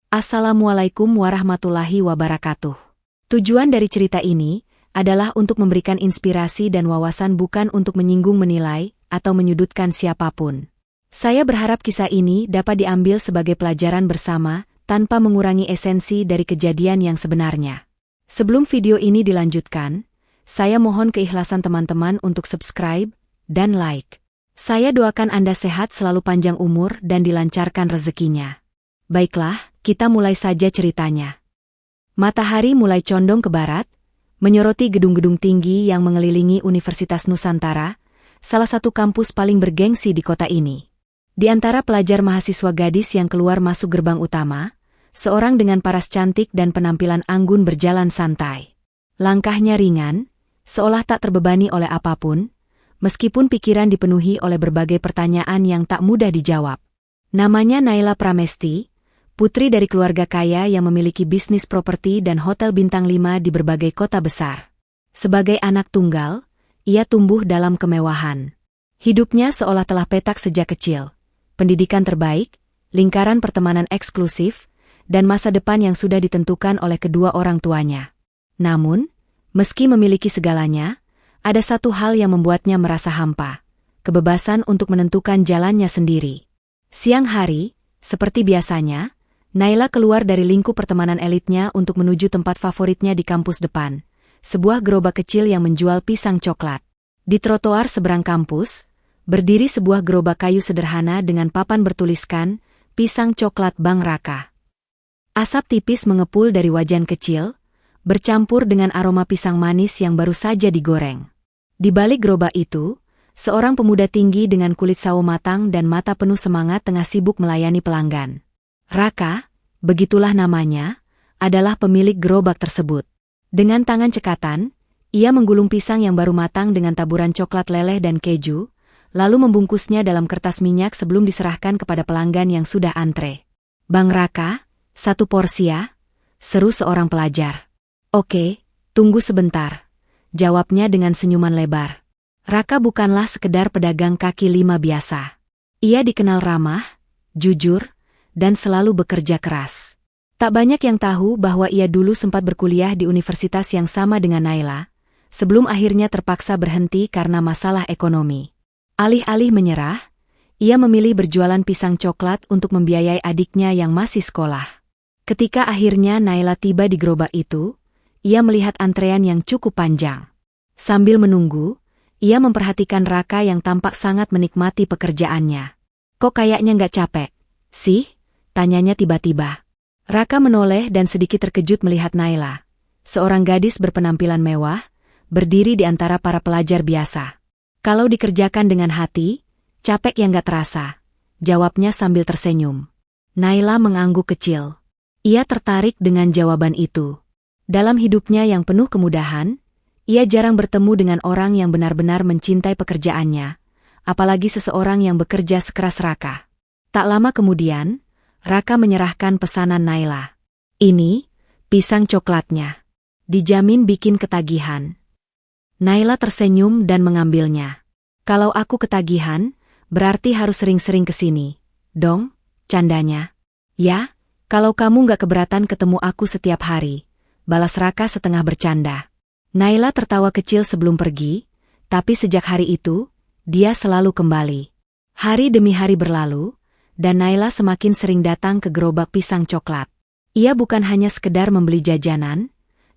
Assalamualaikum warahmatullahi wabarakatuh. Tujuan dari cerita ini adalah untuk memberikan inspirasi dan wawasan, bukan untuk menyinggung, menilai, atau menyudutkan siapapun. Saya berharap kisah ini dapat diambil sebagai pelajaran bersama, tanpa mengurangi esensi dari kejadian yang sebenarnya. Sebelum video ini dilanjutkan, saya mohon keikhlasan teman-teman untuk subscribe dan like. Saya doakan Anda sehat selalu, panjang umur, dan dilancarkan rezekinya. Baiklah, kita mulai saja ceritanya. Matahari mulai condong ke barat, menyoroti gedung-gedung tinggi yang mengelilingi Universitas Nusantara, salah satu kampus paling bergengsi di kota ini. Di antara pelajar mahasiswa gadis yang keluar masuk gerbang utama, seorang dengan paras cantik dan penampilan anggun berjalan santai. Langkahnya ringan, seolah tak terbebani oleh apapun, meskipun pikiran dipenuhi oleh berbagai pertanyaan yang tak mudah dijawab. Namanya Naila Pramesti, putri dari keluarga kaya yang memiliki bisnis properti dan hotel bintang 5 di berbagai kota besar. Sebagai anak tunggal, ia tumbuh dalam kemewahan. Hidupnya seolah telah petak sejak kecil. Pendidikan terbaik, lingkaran pertemanan eksklusif, dan masa depan yang sudah ditentukan oleh kedua orang tuanya. Namun, meski memiliki segalanya, ada satu hal yang membuatnya merasa hampa: kebebasan untuk menentukan jalannya sendiri. Siang hari, seperti biasanya, Naila keluar dari lingkup pertemanan elitnya untuk menuju tempat favoritnya di kampus depan, sebuah gerobak kecil yang menjual pisang coklat. Di trotoar seberang kampus, berdiri sebuah gerobak kayu sederhana dengan papan bertuliskan, "Pisang Coklat Bang Raka". Asap tipis mengepul dari wajan kecil, bercampur dengan aroma pisang manis yang baru saja digoreng. Di balik gerobak itu, seorang pemuda tinggi dengan kulit sawo matang dan mata penuh semangat tengah sibuk melayani pelanggan. Raka, begitulah namanya, adalah pemilik gerobak tersebut. Dengan tangan cekatan, ia menggulung pisang yang baru matang dengan taburan coklat leleh dan keju, lalu membungkusnya dalam kertas minyak sebelum diserahkan kepada pelanggan yang sudah antre. "Bang Raka, satu porsi ya?" seru seorang pelajar. "Oke, tunggu sebentar," jawabnya dengan senyuman lebar. Raka bukanlah sekedar pedagang kaki lima biasa. Ia dikenal ramah, jujur, dan selalu bekerja keras. Tak banyak yang tahu bahwa ia dulu sempat berkuliah di universitas yang sama dengan Naila, sebelum akhirnya terpaksa berhenti karena masalah ekonomi. Alih-alih menyerah, ia memilih berjualan pisang coklat untuk membiayai adiknya yang masih sekolah. Ketika akhirnya Naila tiba di gerobak itu, ia melihat antrean yang cukup panjang. Sambil menunggu, ia memperhatikan Raka yang tampak sangat menikmati pekerjaannya. "Kok kayaknya nggak capek sih?" tanyanya tiba-tiba. Raka menoleh dan sedikit terkejut melihat Naila, seorang gadis berpenampilan mewah, berdiri di antara para pelajar biasa. "Kalau dikerjakan dengan hati, capek yang gak terasa," jawabnya sambil tersenyum. Naila mengangguk kecil. Ia tertarik dengan jawaban itu. Dalam hidupnya yang penuh kemudahan, ia jarang bertemu dengan orang yang benar-benar mencintai pekerjaannya, apalagi seseorang yang bekerja sekeras Raka. Tak lama kemudian, Raka menyerahkan pesanan Naila. "Ini, pisang coklatnya. Dijamin bikin ketagihan." Naila tersenyum dan mengambilnya. "Kalau aku ketagihan, berarti harus sering-sering kesini dong," candanya. "Ya, kalau kamu gak keberatan ketemu aku setiap hari," balas Raka setengah bercanda. Naila tertawa kecil sebelum pergi, tapi sejak hari itu, dia selalu kembali. Hari demi hari berlalu, dan Naila semakin sering datang ke gerobak pisang coklat. Ia bukan hanya sekedar membeli jajanan,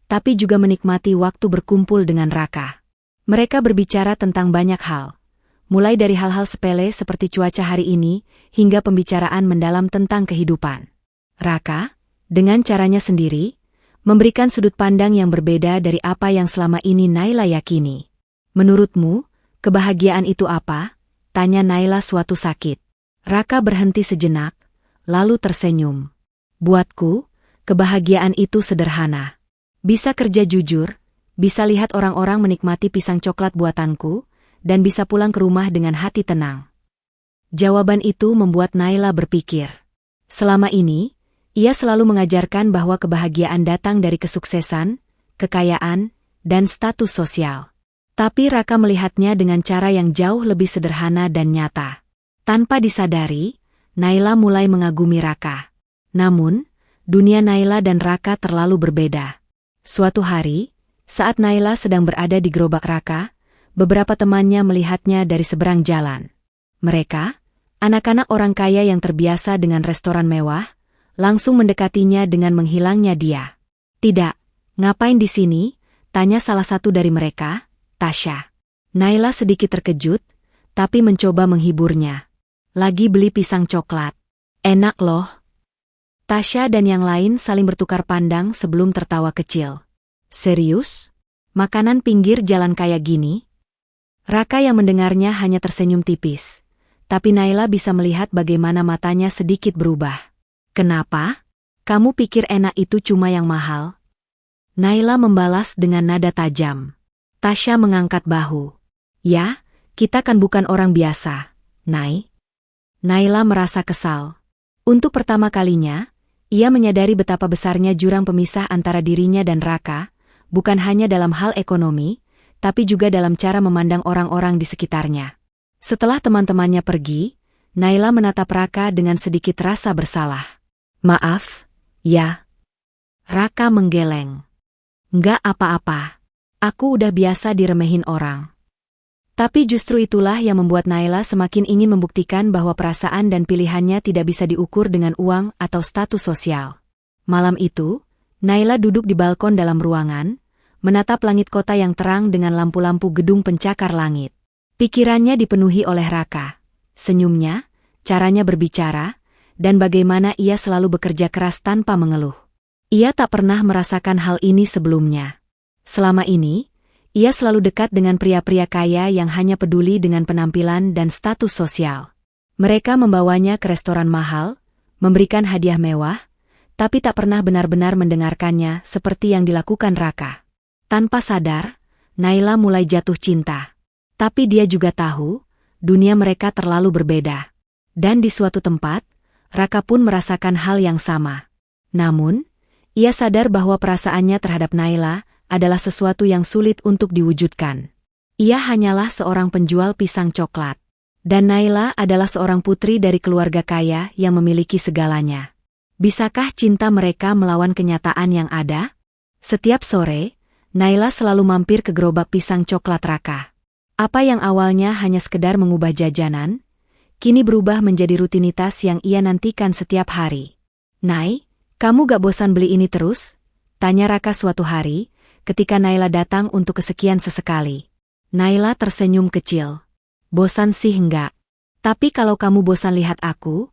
tapi juga menikmati waktu berkumpul dengan Raka. Mereka berbicara tentang banyak hal, mulai dari hal-hal sepele seperti cuaca hari ini, hingga pembicaraan mendalam tentang kehidupan. Raka, dengan caranya sendiri, memberikan sudut pandang yang berbeda dari apa yang selama ini Naila yakini. "Menurutmu, kebahagiaan itu apa?" tanya Naila suatu sakit. Raka berhenti sejenak, lalu tersenyum. "Buatku, kebahagiaan itu sederhana. Bisa kerja jujur, bisa lihat orang-orang menikmati pisang coklat buatanku, dan bisa pulang ke rumah dengan hati tenang." Jawaban itu membuat Naila berpikir. Selama ini, ia selalu mengajarkan bahwa kebahagiaan datang dari kesuksesan, kekayaan, dan status sosial. Tapi Raka melihatnya dengan cara yang jauh lebih sederhana dan nyata. Tanpa disadari, Naila mulai mengagumi Raka. Namun, Dunia Naila dan Raka terlalu berbeda. Suatu hari, saat Naila sedang berada di gerobak Raka, beberapa temannya melihatnya dari seberang jalan. Mereka, anak-anak orang kaya yang terbiasa dengan restoran mewah, langsung mendekatinya dengan menghilangnya dia. "Tidak, ngapain di sini?" tanya salah satu dari mereka, Tasya. Naila sedikit terkejut, tapi mencoba menghiburnya. "Lagi beli pisang coklat. Enak loh." Tasya dan yang lain saling bertukar pandang sebelum tertawa kecil. "Serius? Makanan pinggir jalan kayak gini?" Raka yang mendengarnya hanya tersenyum tipis. Tapi Naila bisa melihat bagaimana matanya sedikit berubah. "Kenapa? Kamu pikir enak itu cuma yang mahal?" Naila membalas dengan nada tajam. Tasya mengangkat bahu. "Ya, kita kan bukan orang biasa, Nay." Naila merasa kesal. Untuk pertama kalinya, ia menyadari betapa besarnya jurang pemisah antara dirinya dan Raka, bukan hanya dalam hal ekonomi, tapi juga dalam cara memandang orang-orang di sekitarnya. Setelah teman-temannya pergi, Naila menatap Raka dengan sedikit rasa bersalah. "Maaf, ya." Raka menggeleng. "Nggak apa-apa. Aku udah biasa diremehin orang." Tapi justru itulah yang membuat Naila semakin ingin membuktikan bahwa perasaan dan pilihannya tidak bisa diukur dengan uang atau status sosial. Malam itu, Naila duduk di balkon dalam ruangan, menatap langit kota yang terang dengan lampu-lampu gedung pencakar langit. Pikirannya dipenuhi oleh Raka, senyumnya, caranya berbicara, dan bagaimana ia selalu bekerja keras tanpa mengeluh. Ia tak pernah merasakan hal ini sebelumnya. Selama ini, ia selalu dekat dengan pria-pria kaya yang hanya peduli dengan penampilan dan status sosial. Mereka membawanya ke restoran mahal, memberikan hadiah mewah, tapi tak pernah benar-benar mendengarkannya seperti yang dilakukan Raka. Tanpa sadar, Naila mulai jatuh cinta. Tapi dia juga tahu, dunia mereka terlalu berbeda. Dan di suatu tempat, Raka pun merasakan hal yang sama. Namun, ia sadar bahwa perasaannya terhadap Naila adalah sesuatu yang sulit untuk diwujudkan. Ia hanyalah seorang penjual pisang coklat. Dan Naila adalah seorang putri dari keluarga kaya yang memiliki segalanya. Bisakah cinta mereka melawan kenyataan yang ada? Setiap sore, Naila selalu mampir ke gerobak pisang coklat Raka. Apa yang awalnya hanya sekedar mengubah jajanan, kini berubah menjadi rutinitas yang ia nantikan setiap hari. "Nay, kamu gak bosan beli ini terus?" tanya Raka suatu hari, ketika Naila datang untuk kesekian sesekali. Naila tersenyum kecil. "Bosan sih enggak. Tapi kalau kamu bosan lihat aku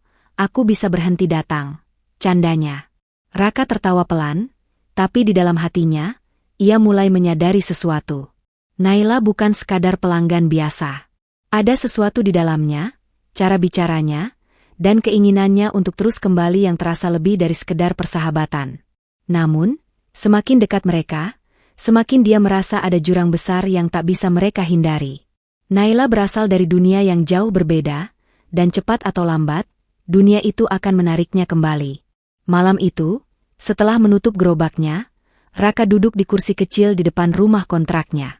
bisa berhenti datang," candanya. Raka tertawa pelan, tapi di dalam hatinya, ia mulai menyadari sesuatu. Naila bukan sekadar pelanggan biasa. Ada sesuatu di dalamnya, cara bicaranya, dan keinginannya untuk terus kembali yang terasa lebih dari sekedar persahabatan. Namun, semakin dekat mereka, semakin dia merasa ada jurang besar yang tak bisa mereka hindari. Naila berasal dari dunia yang jauh berbeda, dan cepat atau lambat, dunia itu akan menariknya kembali. Malam itu, setelah menutup gerobaknya, Raka duduk di kursi kecil di depan rumah kontraknya.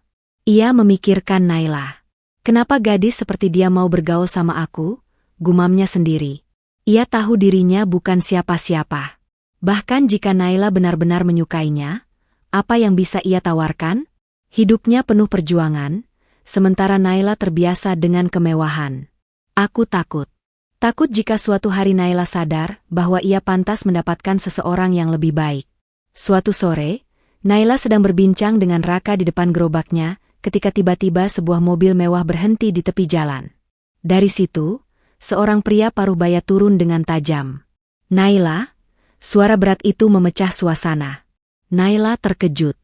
Ia memikirkan Naila. "Kenapa gadis seperti dia mau bergaul sama aku?" gumamnya sendiri. Ia tahu dirinya bukan siapa-siapa. Bahkan jika Naila benar-benar menyukainya, apa yang bisa ia tawarkan? Hidupnya penuh perjuangan, sementara Naila terbiasa dengan kemewahan. "Aku takut. Takut jika suatu hari Naila sadar bahwa ia pantas mendapatkan seseorang yang lebih baik." Suatu sore, Naila sedang berbincang dengan Raka di depan gerobaknya, ketika tiba-tiba sebuah mobil mewah berhenti di tepi jalan. Dari situ, seorang pria paruh baya turun dengan tajam. "Naila!" Suara berat itu memecah suasana. Naila terkejut.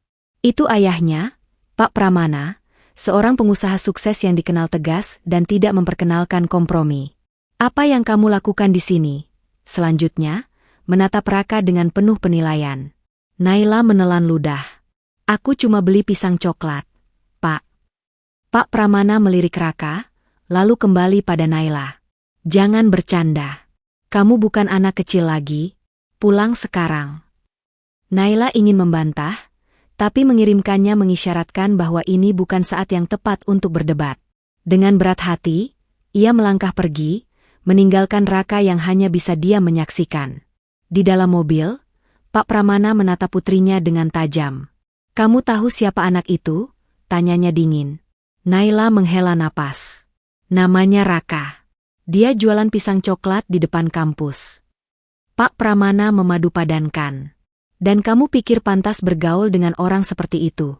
Itu ayahnya, Pak Pramana, seorang pengusaha sukses yang dikenal tegas dan tidak memperkenalkan kompromi. "Apa yang kamu lakukan di sini?" Selanjutnya, menatap Raka dengan penuh penilaian. Naila menelan ludah. "Aku cuma beli pisang coklat, Pak." Pak Pramana melirik Raka, lalu kembali pada Naila. "Jangan bercanda. Kamu bukan anak kecil lagi. Pulang sekarang." Naila ingin membantah, tapi mengirimkannya mengisyaratkan bahwa ini bukan saat yang tepat untuk berdebat. Dengan berat hati, ia melangkah pergi, meninggalkan Raka yang hanya bisa dia menyaksikan. Di dalam mobil, Pak Pramana menatap putrinya dengan tajam. Kamu tahu siapa anak itu? Tanyanya dingin. Naila menghela napas. Namanya Raka. Dia jualan pisang coklat di depan kampus. Pak Pramana memadupadankan. Dan kamu pikir pantas bergaul dengan orang seperti itu?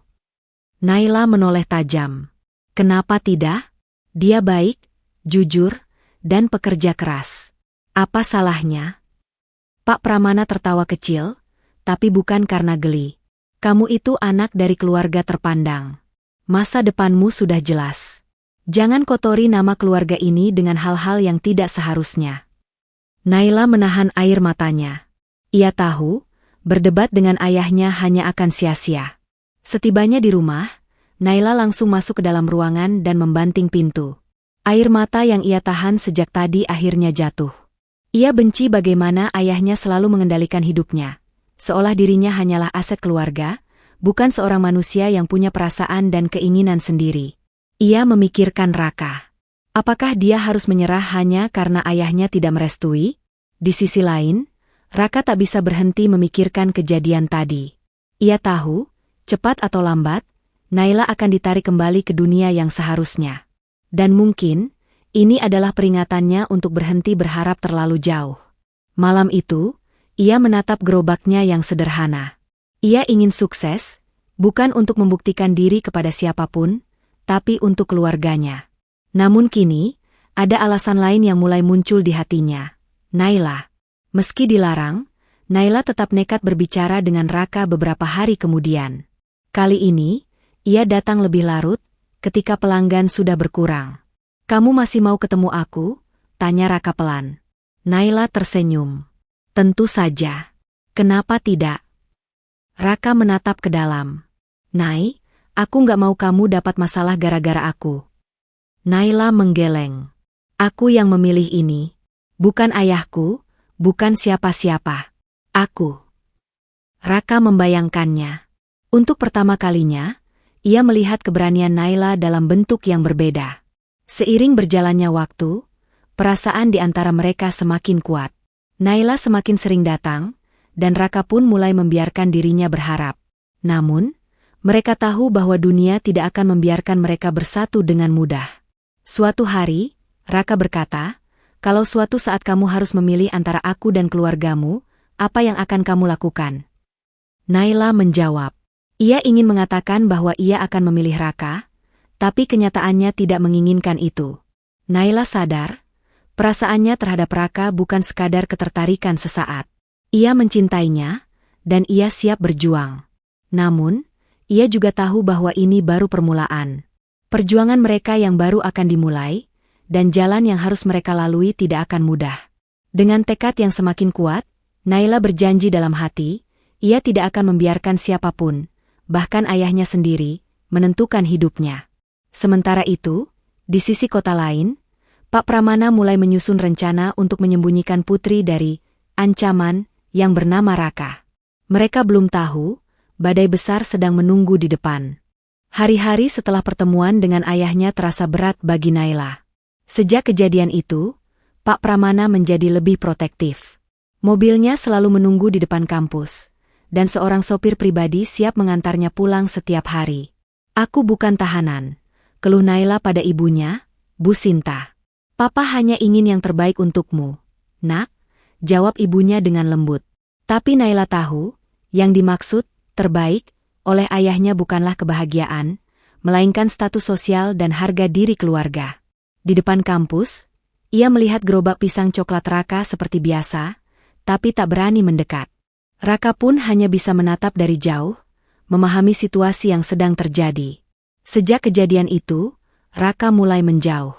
Naila menoleh tajam. Kenapa tidak? Dia baik, jujur, dan pekerja keras. Apa salahnya? Pak Pramana tertawa kecil, tapi bukan karena geli. Kamu itu anak dari keluarga terpandang. Masa depanmu sudah jelas. Jangan kotori nama keluarga ini dengan hal-hal yang tidak seharusnya. Naila menahan air matanya. Ia tahu, berdebat dengan ayahnya hanya akan sia-sia. Setibanya di rumah, Naila langsung masuk ke dalam ruangan dan membanting pintu. Air mata yang ia tahan sejak tadi akhirnya jatuh. Ia benci bagaimana ayahnya selalu mengendalikan hidupnya. Seolah dirinya hanyalah aset keluarga, bukan seorang manusia yang punya perasaan dan keinginan sendiri. Ia memikirkan Raka. Apakah dia harus menyerah hanya karena ayahnya tidak merestui? Di sisi lain, Raka tak bisa berhenti memikirkan kejadian tadi. Ia tahu, cepat atau lambat, Naila akan ditarik kembali ke dunia yang seharusnya. Dan mungkin, ini adalah peringatannya untuk berhenti berharap terlalu jauh. Malam itu, ia menatap gerobaknya yang sederhana. Ia ingin sukses, bukan untuk membuktikan diri kepada siapapun, tapi untuk keluarganya. Namun kini, ada alasan lain yang mulai muncul di hatinya. Naila. Meski dilarang, Naila tetap nekat berbicara dengan Raka beberapa hari kemudian. Kali ini, ia datang lebih larut, ketika pelanggan sudah berkurang. Kamu masih mau ketemu aku? Tanya Raka pelan. Naila tersenyum. Tentu saja. Kenapa tidak? Raka menatap ke dalam. Nai, aku nggak mau kamu dapat masalah gara-gara aku. Naila menggeleng. Aku yang memilih ini. Bukan ayahku, bukan siapa-siapa. Aku. Raka membayangkannya. Untuk pertama kalinya, ia melihat keberanian Naila dalam bentuk yang berbeda. Seiring berjalannya waktu, perasaan di antara mereka semakin kuat. Naila semakin sering datang, dan Raka pun mulai membiarkan dirinya berharap. Namun, mereka tahu bahwa dunia tidak akan membiarkan mereka bersatu dengan mudah. Suatu hari, Raka berkata, kalau suatu saat kamu harus memilih antara aku dan keluargamu, apa yang akan kamu lakukan? Naila menjawab. Ia ingin mengatakan bahwa ia akan memilih Raka, tapi kenyataannya tidak menginginkan itu. Naila sadar, perasaannya terhadap Raka bukan sekadar ketertarikan sesaat. Ia mencintainya, dan ia siap berjuang. Namun, ia juga tahu bahwa ini baru permulaan. Perjuangan mereka yang baru akan dimulai, dan jalan yang harus mereka lalui tidak akan mudah. Dengan tekad yang semakin kuat, Naila berjanji dalam hati, ia tidak akan membiarkan siapapun, bahkan ayahnya sendiri, menentukan hidupnya. Sementara itu, di sisi kota lain, Pak Pramana mulai menyusun rencana untuk menyembunyikan putri dari ancaman yang bernama Raka. Mereka belum tahu, badai besar sedang menunggu di depan. Hari-hari setelah pertemuan dengan ayahnya terasa berat bagi Naila. Sejak kejadian itu, Pak Pramana menjadi lebih protektif. Mobilnya selalu menunggu di depan kampus, dan seorang sopir pribadi siap mengantarnya pulang setiap hari. Aku bukan tahanan, keluh Naila pada ibunya, Bu Sinta. Papa hanya ingin yang terbaik untukmu, Nak, jawab ibunya dengan lembut. Tapi Naila tahu, yang dimaksud, terbaik, oleh ayahnya bukanlah kebahagiaan, melainkan status sosial dan harga diri keluarga. Di depan kampus, ia melihat gerobak pisang coklat Raka seperti biasa, tapi tak berani mendekat. Raka pun hanya bisa menatap dari jauh, memahami situasi yang sedang terjadi. Sejak kejadian itu, Raka mulai menjauh.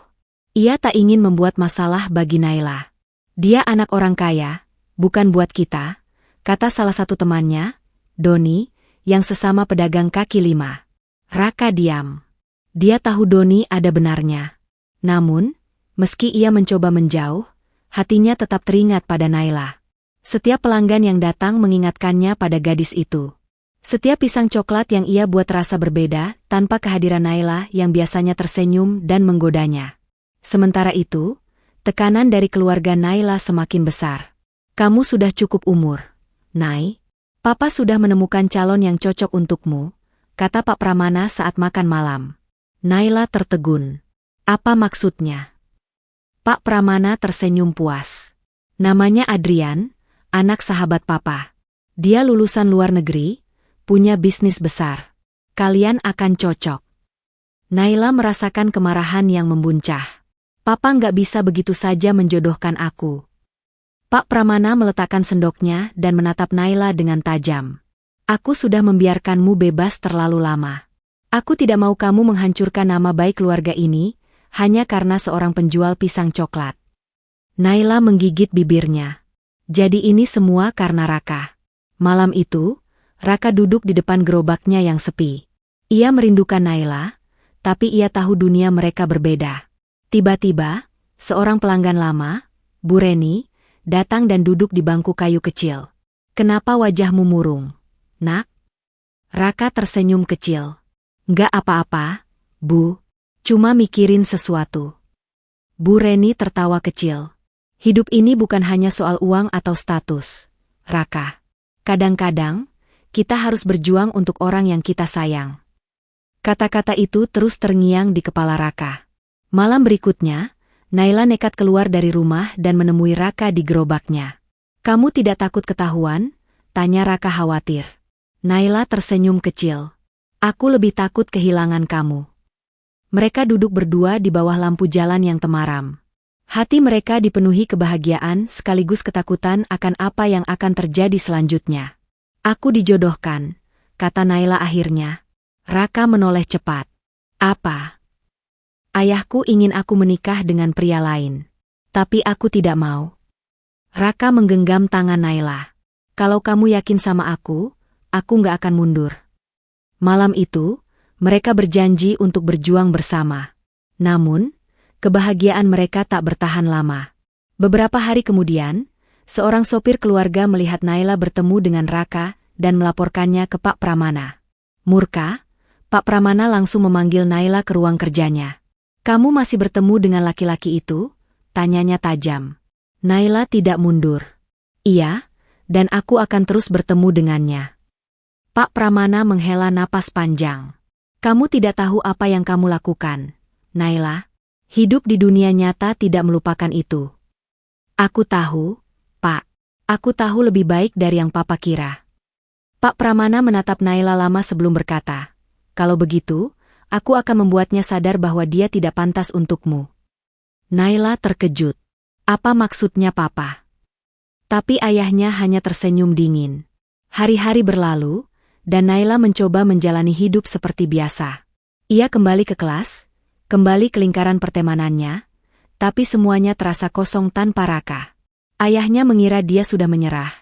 Ia tak ingin membuat masalah bagi Naila. Dia anak orang kaya, bukan buat kita, kata salah satu temannya, Doni, yang sesama pedagang kaki lima. Raka diam. Dia tahu Doni ada benarnya. Namun, meski ia mencoba menjauh, hatinya tetap teringat pada Naila. Setiap pelanggan yang datang mengingatkannya pada gadis itu. Setiap pisang coklat yang ia buat terasa berbeda tanpa kehadiran Naila yang biasanya tersenyum dan menggodanya. Sementara itu, tekanan dari keluarga Naila semakin besar. Kamu sudah cukup umur, Nai. Papa sudah menemukan calon yang cocok untukmu, kata Pak Pramana saat makan malam. Naila tertegun. Apa maksudnya? Pak Pramana tersenyum puas. Namanya Adrian, anak sahabat Papa. Dia lulusan luar negeri, punya bisnis besar. Kalian akan cocok. Naila merasakan kemarahan yang membuncah. Papa nggak bisa begitu saja menjodohkan aku. Pak Pramana meletakkan sendoknya dan menatap Naila dengan tajam. Aku sudah membiarkanmu bebas terlalu lama. Aku tidak mau kamu menghancurkan nama baik keluarga ini, hanya karena seorang penjual pisang coklat. Naila menggigit bibirnya. Jadi ini semua karena Raka. Malam itu, Raka duduk di depan gerobaknya yang sepi. Ia merindukan Naila, tapi ia tahu dunia mereka berbeda. Tiba-tiba, seorang pelanggan lama, Bu Reni, datang dan duduk di bangku kayu kecil. Kenapa wajahmu murung, Nak? Raka tersenyum kecil. Nggak apa-apa, Bu. Cuma mikirin sesuatu. Bu Reni tertawa kecil. Hidup ini bukan hanya soal uang atau status, Raka. Kadang-kadang, kita harus berjuang untuk orang yang kita sayang. Kata-kata itu terus terngiang di kepala Raka. Malam berikutnya, Naila nekat keluar dari rumah dan menemui Raka di gerobaknya. Kamu tidak takut ketahuan? Tanya Raka khawatir. Naila tersenyum kecil. Aku lebih takut kehilangan kamu. Mereka duduk berdua di bawah lampu jalan yang temaram. Hati mereka dipenuhi kebahagiaan sekaligus ketakutan akan apa yang akan terjadi selanjutnya. Aku dijodohkan, kata Naila akhirnya. Raka menoleh cepat. Apa? Ayahku ingin aku menikah dengan pria lain. Tapi aku tidak mau. Raka menggenggam tangan Naila. Kalau kamu yakin sama aku nggak akan mundur. Malam itu, mereka berjanji untuk berjuang bersama. Namun, kebahagiaan mereka tak bertahan lama. Beberapa hari kemudian, seorang sopir keluarga melihat Naila bertemu dengan Raka dan melaporkannya ke Pak Pramana. Murka, Pak Pramana langsung memanggil Naila ke ruang kerjanya. Kamu masih bertemu dengan laki-laki itu? Tanyanya tajam. Naila tidak mundur. Iya, dan aku akan terus bertemu dengannya. Pak Pramana menghela napas panjang. Kamu tidak tahu apa yang kamu lakukan, Naila. Hidup di dunia nyata tidak melupakan itu. Aku tahu, Pak. Aku tahu lebih baik dari yang Papa kira. Pak Pramana menatap Naila lama sebelum berkata, kalau begitu, aku akan membuatnya sadar bahwa dia tidak pantas untukmu. Naila terkejut. Apa maksudnya Papa? Tapi ayahnya hanya tersenyum dingin. Hari-hari berlalu, dan Naila mencoba menjalani hidup seperti biasa. Ia kembali ke kelas, kembali ke lingkaran pertemanannya, tapi semuanya terasa kosong tanpa Raka. Ayahnya mengira dia sudah menyerah,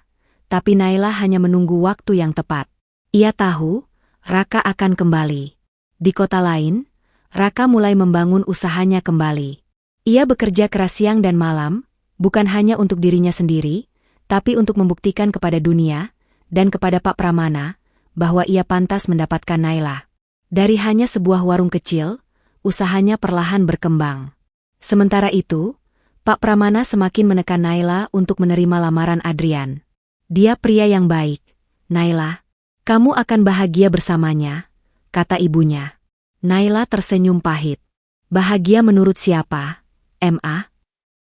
tapi Naila hanya menunggu waktu yang tepat. Ia tahu, Raka akan kembali. Di kota lain, Raka mulai membangun usahanya kembali. Ia bekerja keras siang dan malam, bukan hanya untuk dirinya sendiri, tapi untuk membuktikan kepada dunia, dan kepada Pak Pramana, bahwa ia pantas mendapatkan Naila. Dari hanya sebuah warung kecil, usahanya perlahan berkembang. Sementara itu, Pak Pramana semakin menekan Naila untuk menerima lamaran Adrian. Dia pria yang baik, Naila. Kamu akan bahagia bersamanya, kata ibunya. Naila tersenyum pahit. Bahagia menurut siapa, Ma?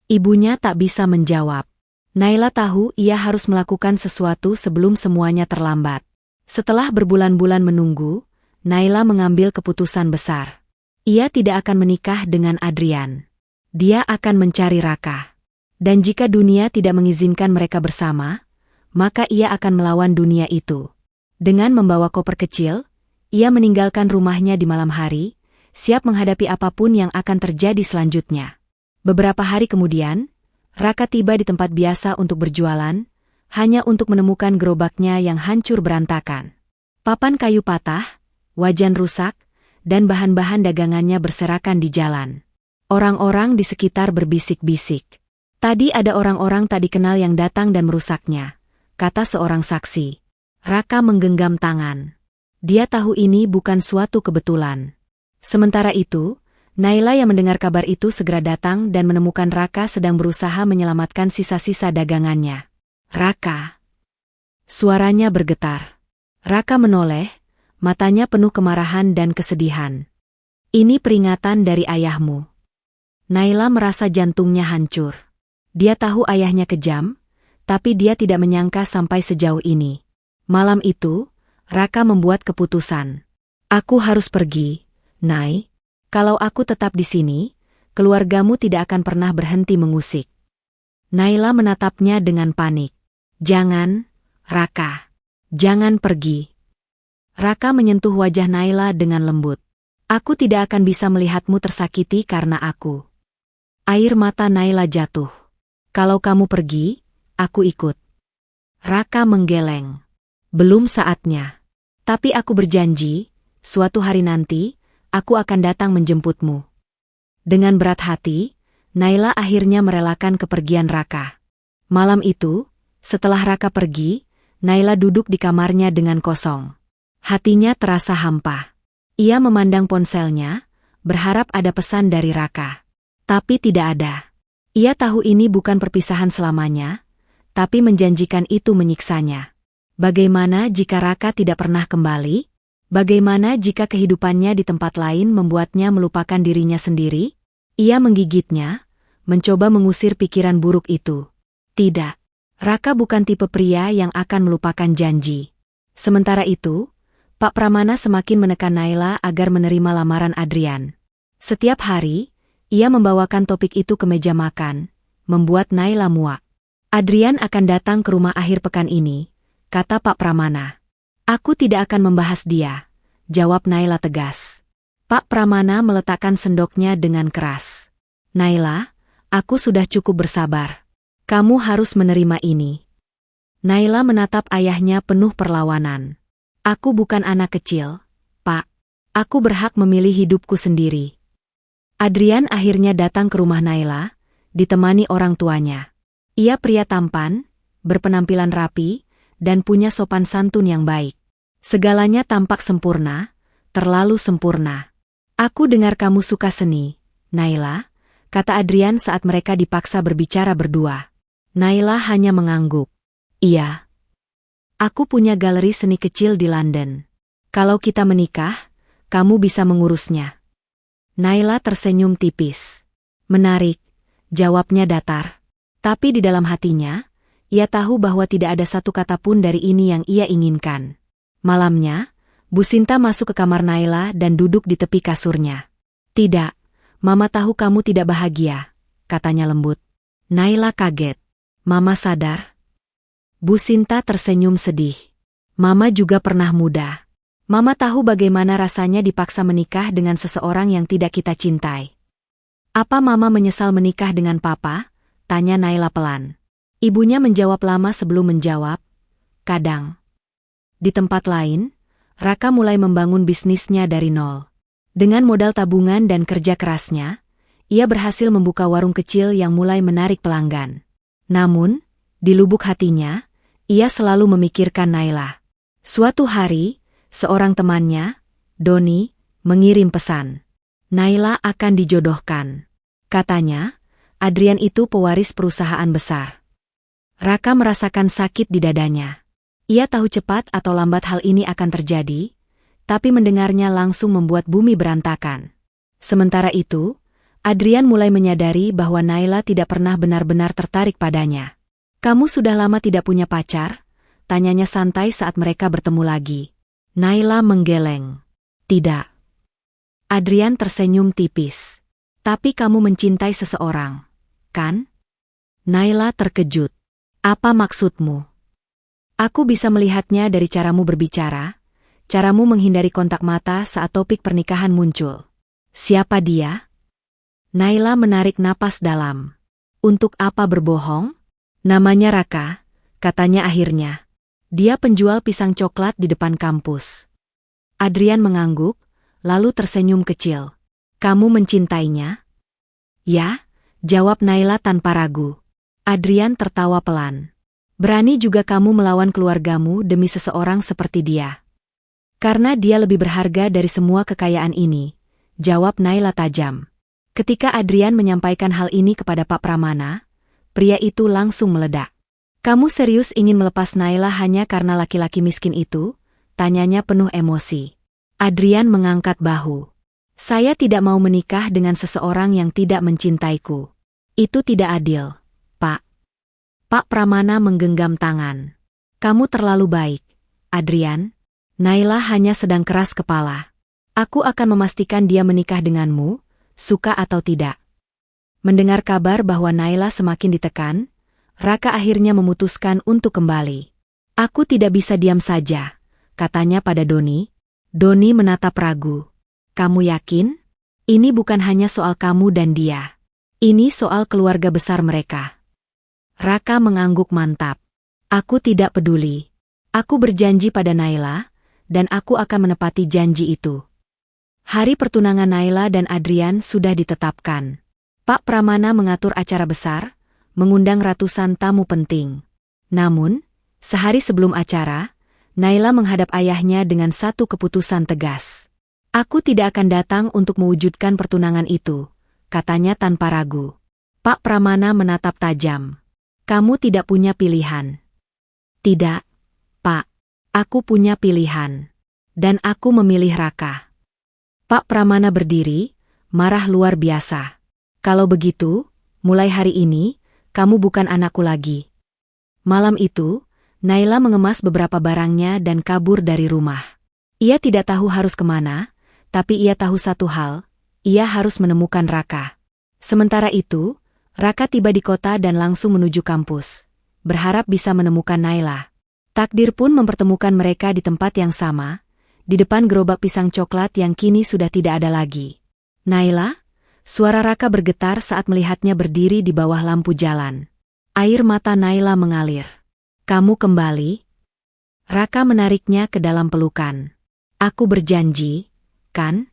Ibunya tak bisa menjawab. Naila tahu ia harus melakukan sesuatu sebelum semuanya terlambat. Setelah berbulan-bulan menunggu, Naila mengambil keputusan besar. Ia tidak akan menikah dengan Adrian. Dia akan mencari Raka. Dan jika dunia tidak mengizinkan mereka bersama, maka ia akan melawan dunia itu. Dengan membawa koper kecil, ia meninggalkan rumahnya di malam hari, siap menghadapi apapun yang akan terjadi selanjutnya. Beberapa hari kemudian, Raka tiba di tempat biasa untuk berjualan, hanya untuk menemukan gerobaknya yang hancur berantakan. Papan kayu patah, wajan rusak, dan bahan-bahan dagangannya berserakan di jalan. Orang-orang di sekitar berbisik-bisik. Tadi ada orang-orang tak dikenal yang datang dan merusaknya, kata seorang saksi. Raka menggenggam tangan. Dia tahu ini bukan suatu kebetulan. Sementara itu, Naila yang mendengar kabar itu segera datang dan menemukan Raka sedang berusaha menyelamatkan sisa-sisa dagangannya. Raka. Suaranya bergetar. Raka menoleh, matanya penuh kemarahan dan kesedihan. Ini peringatan dari ayahmu. Naila merasa jantungnya hancur. Dia tahu ayahnya kejam, tapi dia tidak menyangka sampai sejauh ini. Malam itu, Raka membuat keputusan. Aku harus pergi, Nai. Kalau aku tetap di sini, keluargamu tidak akan pernah berhenti mengusik. Naila menatapnya dengan panik. Jangan, Raka. Jangan pergi. Raka menyentuh wajah Naila dengan lembut. Aku tidak akan bisa melihatmu tersakiti karena aku. Air mata Naila jatuh. Kalau kamu pergi, aku ikut. Raka menggeleng. Belum saatnya. Tapi aku berjanji, suatu hari nanti, aku akan datang menjemputmu. Dengan berat hati, Naila akhirnya merelakan kepergian Raka. Malam itu, setelah Raka pergi, Naila duduk di kamarnya dengan kosong. Hatinya terasa hampa. Ia memandang ponselnya, berharap ada pesan dari Raka. Tapi tidak ada. Ia tahu ini bukan perpisahan selamanya, tapi menjanjikan itu menyiksanya. Bagaimana jika Raka tidak pernah kembali? Bagaimana jika kehidupannya di tempat lain membuatnya melupakan dirinya sendiri? Ia menggigitnya, mencoba mengusir pikiran buruk itu. Tidak. Raka bukan tipe pria yang akan melupakan janji. Sementara itu, Pak Pramana semakin menekan Naila agar menerima lamaran Adrian. Setiap hari, ia membawakan topik itu ke meja makan, membuat Naila muak. Adrian akan datang ke rumah akhir pekan ini, kata Pak Pramana. Aku tidak akan membahas dia, jawab Naila tegas. Pak Pramana meletakkan sendoknya dengan keras. Naila, aku sudah cukup bersabar. Kamu harus menerima ini. Naila menatap ayahnya penuh perlawanan. Aku bukan anak kecil, Pak. Aku berhak memilih hidupku sendiri. Adrian akhirnya datang ke rumah Naila, ditemani orang tuanya. Ia pria tampan, berpenampilan rapi, dan punya sopan santun yang baik. Segalanya tampak sempurna, terlalu sempurna. Aku dengar kamu suka seni, Naila, kata Adrian saat mereka dipaksa berbicara berdua. Naila hanya mengangguk. Iya. Aku punya galeri seni kecil di London. Kalau kita menikah, kamu bisa mengurusnya. Naila tersenyum tipis. Menarik, jawabnya datar. Tapi di dalam hatinya, ia tahu bahwa tidak ada satu kata pun dari ini yang ia inginkan. Malamnya, Bu Sinta masuk ke kamar Naila dan duduk di tepi kasurnya. Tidak, Mama tahu kamu tidak bahagia, katanya lembut. Naila kaget. Mama sadar? Bu Sinta tersenyum sedih. Mama juga pernah muda. Mama tahu bagaimana rasanya dipaksa menikah dengan seseorang yang tidak kita cintai. Apa Mama menyesal menikah dengan Papa? Tanya Naila pelan. Ibunya menjawab lama sebelum menjawab. Kadang. Di tempat lain, Raka mulai membangun bisnisnya dari nol. Dengan modal tabungan dan kerja kerasnya, ia berhasil membuka warung kecil yang mulai menarik pelanggan. Namun, di lubuk hatinya, ia selalu memikirkan Naila. Suatu hari, seorang temannya, Doni, mengirim pesan. Naila akan dijodohkan. Katanya, Adrian itu pewaris perusahaan besar. Raka merasakan sakit di dadanya. Ia tahu cepat atau lambat hal ini akan terjadi, tapi mendengarnya langsung membuat bumi berantakan. Sementara itu, Adrian mulai menyadari bahwa Naila tidak pernah benar-benar tertarik padanya. Kamu sudah lama tidak punya pacar? Tanyanya santai saat mereka bertemu lagi. Naila menggeleng. Tidak. Adrian tersenyum tipis. Tapi kamu mencintai seseorang, kan? Naila terkejut. Apa maksudmu? Aku bisa melihatnya dari caramu berbicara, caramu menghindari kontak mata saat topik pernikahan muncul. Siapa dia? Naila menarik napas dalam. Untuk apa berbohong? Namanya Raka, katanya akhirnya. Dia penjual pisang coklat di depan kampus. Adrian mengangguk, lalu tersenyum kecil. Kamu mencintainya? Ya, jawab Naila tanpa ragu. Adrian tertawa pelan. Berani juga kamu melawan keluargamu demi seseorang seperti dia. Karena dia lebih berharga dari semua kekayaan ini, jawab Naila tajam. Ketika Adrian menyampaikan hal ini kepada Pak Pramana, pria itu langsung meledak. Kamu serius ingin melepas Naila hanya karena laki-laki miskin itu? Tanyanya penuh emosi. Adrian mengangkat bahu. Saya tidak mau menikah dengan seseorang yang tidak mencintaiku. Itu tidak adil, Pak. Pak Pramana menggenggam tangan. Kamu terlalu baik, Adrian. Naila hanya sedang keras kepala. Aku akan memastikan dia menikah denganmu, suka atau tidak. Mendengar kabar bahwa Naila semakin ditekan, Raka akhirnya memutuskan untuk kembali. Aku tidak bisa diam saja, katanya pada Doni. Doni menatap ragu. Kamu yakin? Ini bukan hanya soal kamu dan dia. Ini soal keluarga besar mereka. Raka mengangguk mantap. Aku tidak peduli. Aku berjanji pada Naila, dan aku akan menepati janji itu. Hari pertunangan Naila dan Adrian sudah ditetapkan. Pak Pramana mengatur acara besar, mengundang ratusan tamu penting. Namun, sehari sebelum acara, Naila menghadap ayahnya dengan satu keputusan tegas. Aku tidak akan datang untuk mewujudkan pertunangan itu, katanya tanpa ragu. Pak Pramana menatap tajam. Kamu tidak punya pilihan. Tidak, Pak. Aku punya pilihan. Dan aku memilih Raka. Pak Pramana berdiri, marah luar biasa. Kalau begitu, mulai hari ini, kamu bukan anakku lagi. Malam itu, Naila mengemas beberapa barangnya dan kabur dari rumah. Ia tidak tahu harus kemana, tapi ia tahu satu hal, ia harus menemukan Raka. Sementara itu, Raka tiba di kota dan langsung menuju kampus, berharap bisa menemukan Naila. Takdir pun mempertemukan mereka di tempat yang sama, di depan gerobak pisang coklat yang kini sudah tidak ada lagi. Naila? Suara Raka bergetar saat melihatnya berdiri di bawah lampu jalan. Air mata Naila mengalir. Kamu kembali? Raka menariknya ke dalam pelukan. Aku berjanji, kan?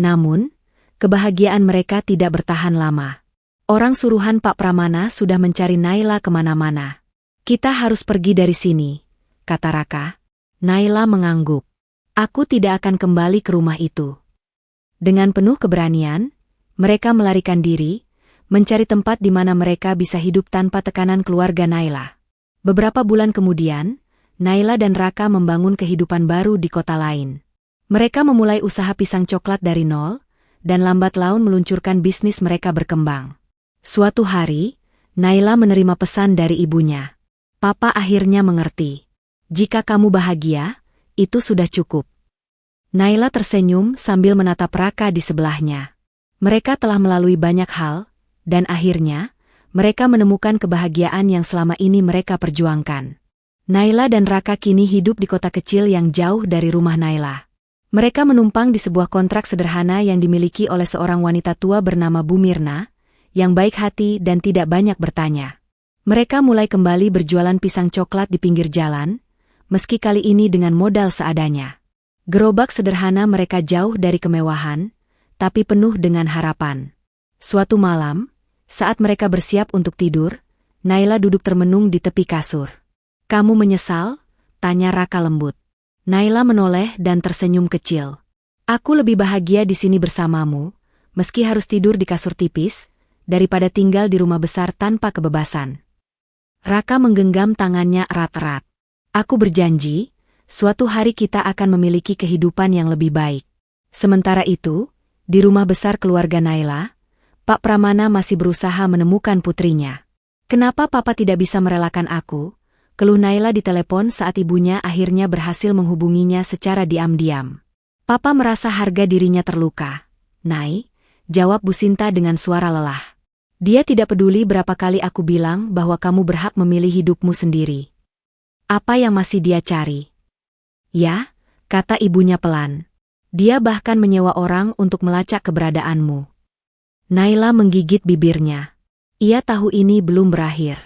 Namun, kebahagiaan mereka tidak bertahan lama. Orang suruhan Pak Pramana sudah mencari Naila kemana-mana. Kita harus pergi dari sini, kata Raka. Naila mengangguk. Aku tidak akan kembali ke rumah itu. Dengan penuh keberanian, mereka melarikan diri, mencari tempat di mana mereka bisa hidup tanpa tekanan keluarga Naila. Beberapa bulan kemudian, Naila dan Raka membangun kehidupan baru di kota lain. Mereka memulai usaha pisang coklat dari nol, dan lambat laun meluncurkan bisnis mereka berkembang. Suatu hari, Naila menerima pesan dari ibunya. Papa akhirnya mengerti. Jika kamu bahagia, itu sudah cukup. Naila tersenyum sambil menatap Raka di sebelahnya. Mereka telah melalui banyak hal, dan akhirnya, mereka menemukan kebahagiaan yang selama ini mereka perjuangkan. Naila dan Raka kini hidup di kota kecil yang jauh dari rumah Naila. Mereka menumpang di sebuah kontrak sederhana yang dimiliki oleh seorang wanita tua bernama Bu Mirna, yang baik hati dan tidak banyak bertanya. Mereka mulai kembali berjualan pisang coklat di pinggir jalan, meski kali ini dengan modal seadanya. Gerobak sederhana mereka jauh dari kemewahan, tapi penuh dengan harapan. Suatu malam, saat mereka bersiap untuk tidur, Naila duduk termenung di tepi kasur. Kamu menyesal? Tanya Raka lembut. Naila menoleh dan tersenyum kecil. Aku lebih bahagia di sini bersamamu, meski harus tidur di kasur tipis, daripada tinggal di rumah besar tanpa kebebasan. Raka menggenggam tangannya erat-erat. Aku berjanji, suatu hari kita akan memiliki kehidupan yang lebih baik. Sementara itu, di rumah besar keluarga Naila, Pak Pramana masih berusaha menemukan putrinya. Kenapa Papa tidak bisa merelakan aku? Keluh Naila di telepon saat ibunya akhirnya berhasil menghubunginya secara diam-diam. Papa merasa harga dirinya terluka. Nai, jawab Bu Sinta dengan suara lelah. Dia tidak peduli berapa kali aku bilang bahwa kamu berhak memilih hidupmu sendiri. Apa yang masih dia cari? Ya, kata ibunya pelan. Dia bahkan menyewa orang untuk melacak keberadaanmu. Naila menggigit bibirnya. Ia tahu ini belum berakhir.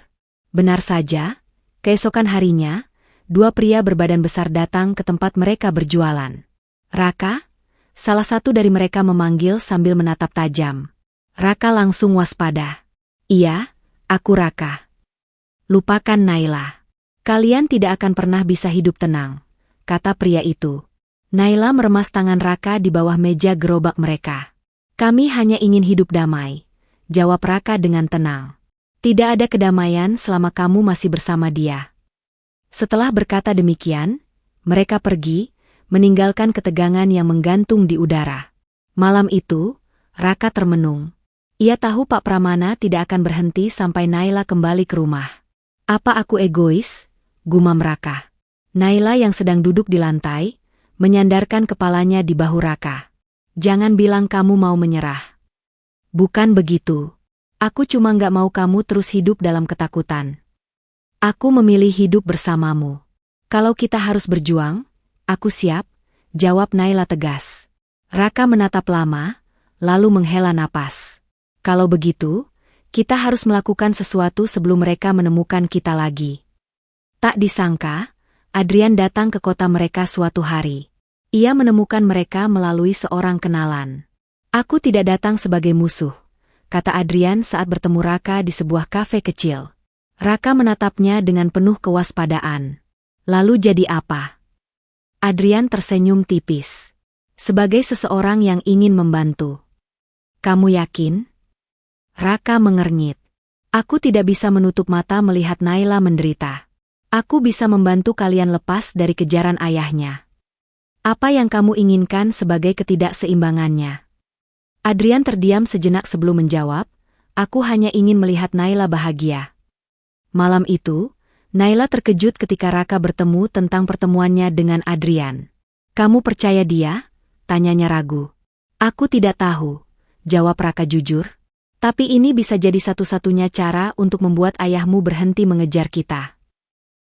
Benar saja, keesokan harinya, dua pria berbadan besar datang ke tempat mereka berjualan. Raka? Salah satu dari mereka memanggil sambil menatap tajam. Raka langsung waspada. Iya, aku Raka. Lupakan Naila. Kalian tidak akan pernah bisa hidup tenang, kata pria itu. Naila meremas tangan Raka di bawah meja gerobak mereka. Kami hanya ingin hidup damai, jawab Raka dengan tenang. Tidak ada kedamaian selama kamu masih bersama dia. Setelah berkata demikian, mereka pergi, meninggalkan ketegangan yang menggantung di udara. Malam itu, Raka termenung. Ia tahu Pak Pramana tidak akan berhenti sampai Naila kembali ke rumah. Apa aku egois? Gumam Raka. Naila yang sedang duduk di lantai, menyandarkan kepalanya di bahu Raka. Jangan bilang kamu mau menyerah. Bukan begitu. Aku cuma nggak mau kamu terus hidup dalam ketakutan. Aku memilih hidup bersamamu. Kalau kita harus berjuang, aku siap, jawab Naila tegas. Raka menatap lama, lalu menghela napas. Kalau begitu, kita harus melakukan sesuatu sebelum mereka menemukan kita lagi. Tak disangka, Adrian datang ke kota mereka suatu hari. Ia menemukan mereka melalui seorang kenalan. Aku tidak datang sebagai musuh, kata Adrian saat bertemu Raka di sebuah kafe kecil. Raka menatapnya dengan penuh kewaspadaan. Lalu jadi apa? Adrian tersenyum tipis. Sebagai seseorang yang ingin membantu. Kamu yakin? Raka mengernyit. Aku tidak bisa menutup mata melihat Naila menderita. Aku bisa membantu kalian lepas dari kejaran ayahnya. Apa yang kamu inginkan sebagai ketidakseimbangannya? Adrian terdiam sejenak sebelum menjawab, aku hanya ingin melihat Naila bahagia. Malam itu, Naila terkejut ketika Raka bertemu tentang pertemuannya dengan Adrian. Kamu percaya dia? Tanyanya ragu. Aku tidak tahu, jawab Raka jujur. Tapi ini bisa jadi satu-satunya cara untuk membuat ayahmu berhenti mengejar kita.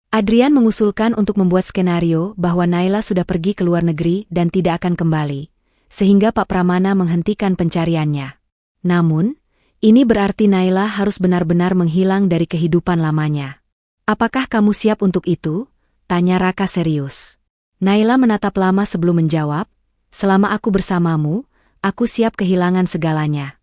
Adrian mengusulkan untuk membuat skenario bahwa Naila sudah pergi ke luar negeri dan tidak akan kembali, sehingga Pak Pramana menghentikan pencariannya. Namun, ini berarti Naila harus benar-benar menghilang dari kehidupan lamanya. Apakah kamu siap untuk itu? Tanya Raka serius. Naila menatap lama sebelum menjawab, selama aku bersamamu, aku siap kehilangan segalanya.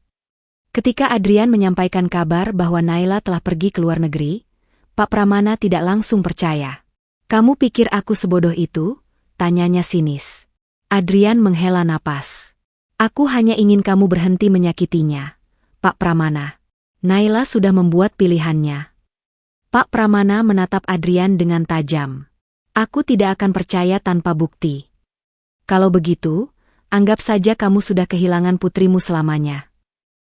Ketika Adrian menyampaikan kabar bahwa Naila telah pergi ke luar negeri, Pak Pramana tidak langsung percaya. Kamu pikir aku sebodoh itu? Tanyanya sinis. Adrian menghela napas. Aku hanya ingin kamu berhenti menyakitinya, Pak Pramana. Naila sudah membuat pilihannya. Pak Pramana menatap Adrian dengan tajam. Aku tidak akan percaya tanpa bukti. Kalau begitu, anggap saja kamu sudah kehilangan putrimu selamanya.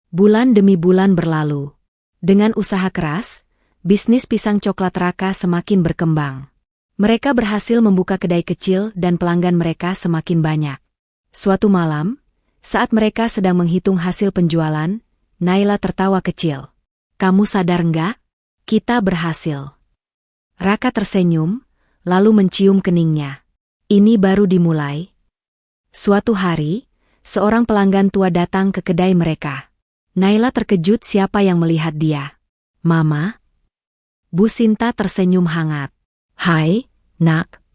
Bulan demi bulan berlalu. Dengan usaha keras, bisnis pisang coklat Raka semakin berkembang. Mereka berhasil membuka kedai kecil dan pelanggan mereka semakin banyak. Suatu malam, saat mereka sedang menghitung hasil penjualan, Naila tertawa kecil. Kamu sadar nggak? Kita berhasil. Raka tersenyum, lalu mencium keningnya. Ini baru dimulai. Suatu hari, seorang pelanggan tua datang ke kedai mereka. Naila terkejut siapa yang melihat dia. Mama? Bu Sinta tersenyum hangat. Hai, nak.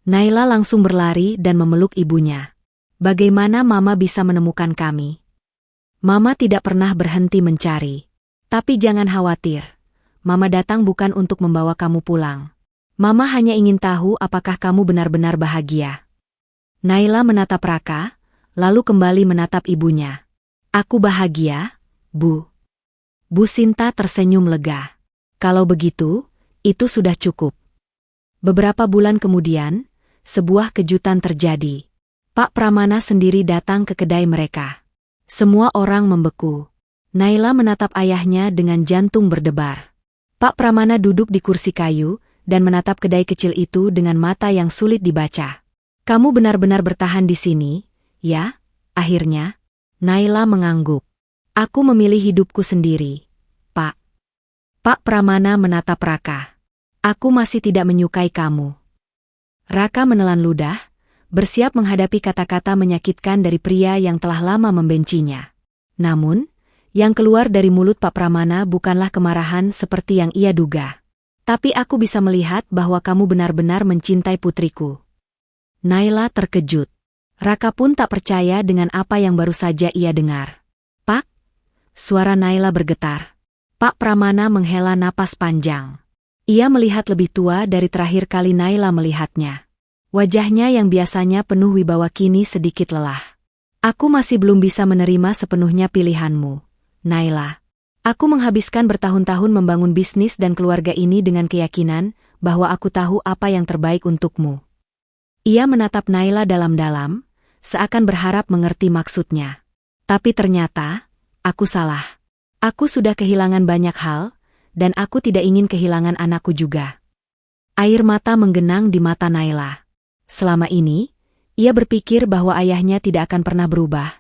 Naila langsung berlari dan memeluk ibunya. Bagaimana Mama bisa menemukan kami? Mama tidak pernah berhenti mencari. Tapi jangan khawatir. Mama datang bukan untuk membawa kamu pulang. Mama hanya ingin tahu apakah kamu benar-benar bahagia. Naila menatap Raka, lalu kembali menatap ibunya. Aku bahagia, Bu. Bu Sinta tersenyum lega. Kalau begitu, itu sudah cukup. Beberapa bulan kemudian, sebuah kejutan terjadi. Pak Pramana sendiri datang ke kedai mereka. Semua orang membeku. Naila menatap ayahnya dengan jantung berdebar. Pak Pramana duduk di kursi kayu dan menatap kedai kecil itu dengan mata yang sulit dibaca. Kamu benar-benar bertahan di sini, ya? Akhirnya, Naila mengangguk. Aku memilih hidupku sendiri, Pak. Pak Pramana menatap Raka. Aku masih tidak menyukai kamu. Raka menelan ludah, bersiap menghadapi kata-kata menyakitkan dari pria yang telah lama membencinya. Namun, yang keluar dari mulut Pak Pramana bukanlah kemarahan seperti yang ia duga. Tapi aku bisa melihat bahwa kamu benar-benar mencintai putriku. Naila terkejut. Raka pun tak percaya dengan apa yang baru saja ia dengar. Pak? Suara Naila bergetar. Pak Pramana menghela napas panjang. Ia melihat lebih tua dari terakhir kali Naila melihatnya. Wajahnya yang biasanya penuh wibawa kini sedikit lelah. Aku masih belum bisa menerima sepenuhnya pilihanmu, Naila. Aku menghabiskan bertahun-tahun membangun bisnis dan keluarga ini dengan keyakinan bahwa aku tahu apa yang terbaik untukmu. Ia menatap Naila dalam-dalam, seakan berharap mengerti maksudnya. Tapi ternyata, aku salah. Aku sudah kehilangan banyak hal, dan aku tidak ingin kehilangan anakku juga. Air mata menggenang di mata Naila. Selama ini, ia berpikir bahwa ayahnya tidak akan pernah berubah,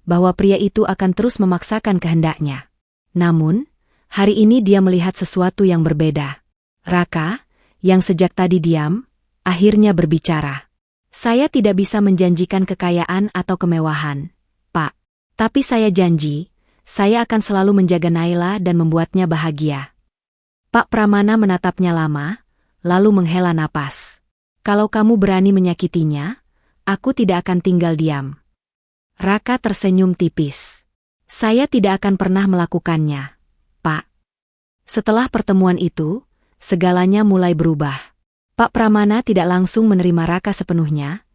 bahwa pria itu akan terus memaksakan kehendaknya. Namun, hari ini dia melihat sesuatu yang berbeda. Raka, yang sejak tadi diam, akhirnya berbicara. Saya tidak bisa menjanjikan kekayaan atau kemewahan, Pak. Tapi saya janji, saya akan selalu menjaga Naila dan membuatnya bahagia. Pak Pramana menatapnya lama, lalu menghela napas. Kalau kamu berani menyakitinya, aku tidak akan tinggal diam. Raka tersenyum tipis. Saya tidak akan pernah melakukannya, Pak. Setelah pertemuan itu, segalanya mulai berubah. Pak Pramana tidak langsung menerima Raka sepenuhnya,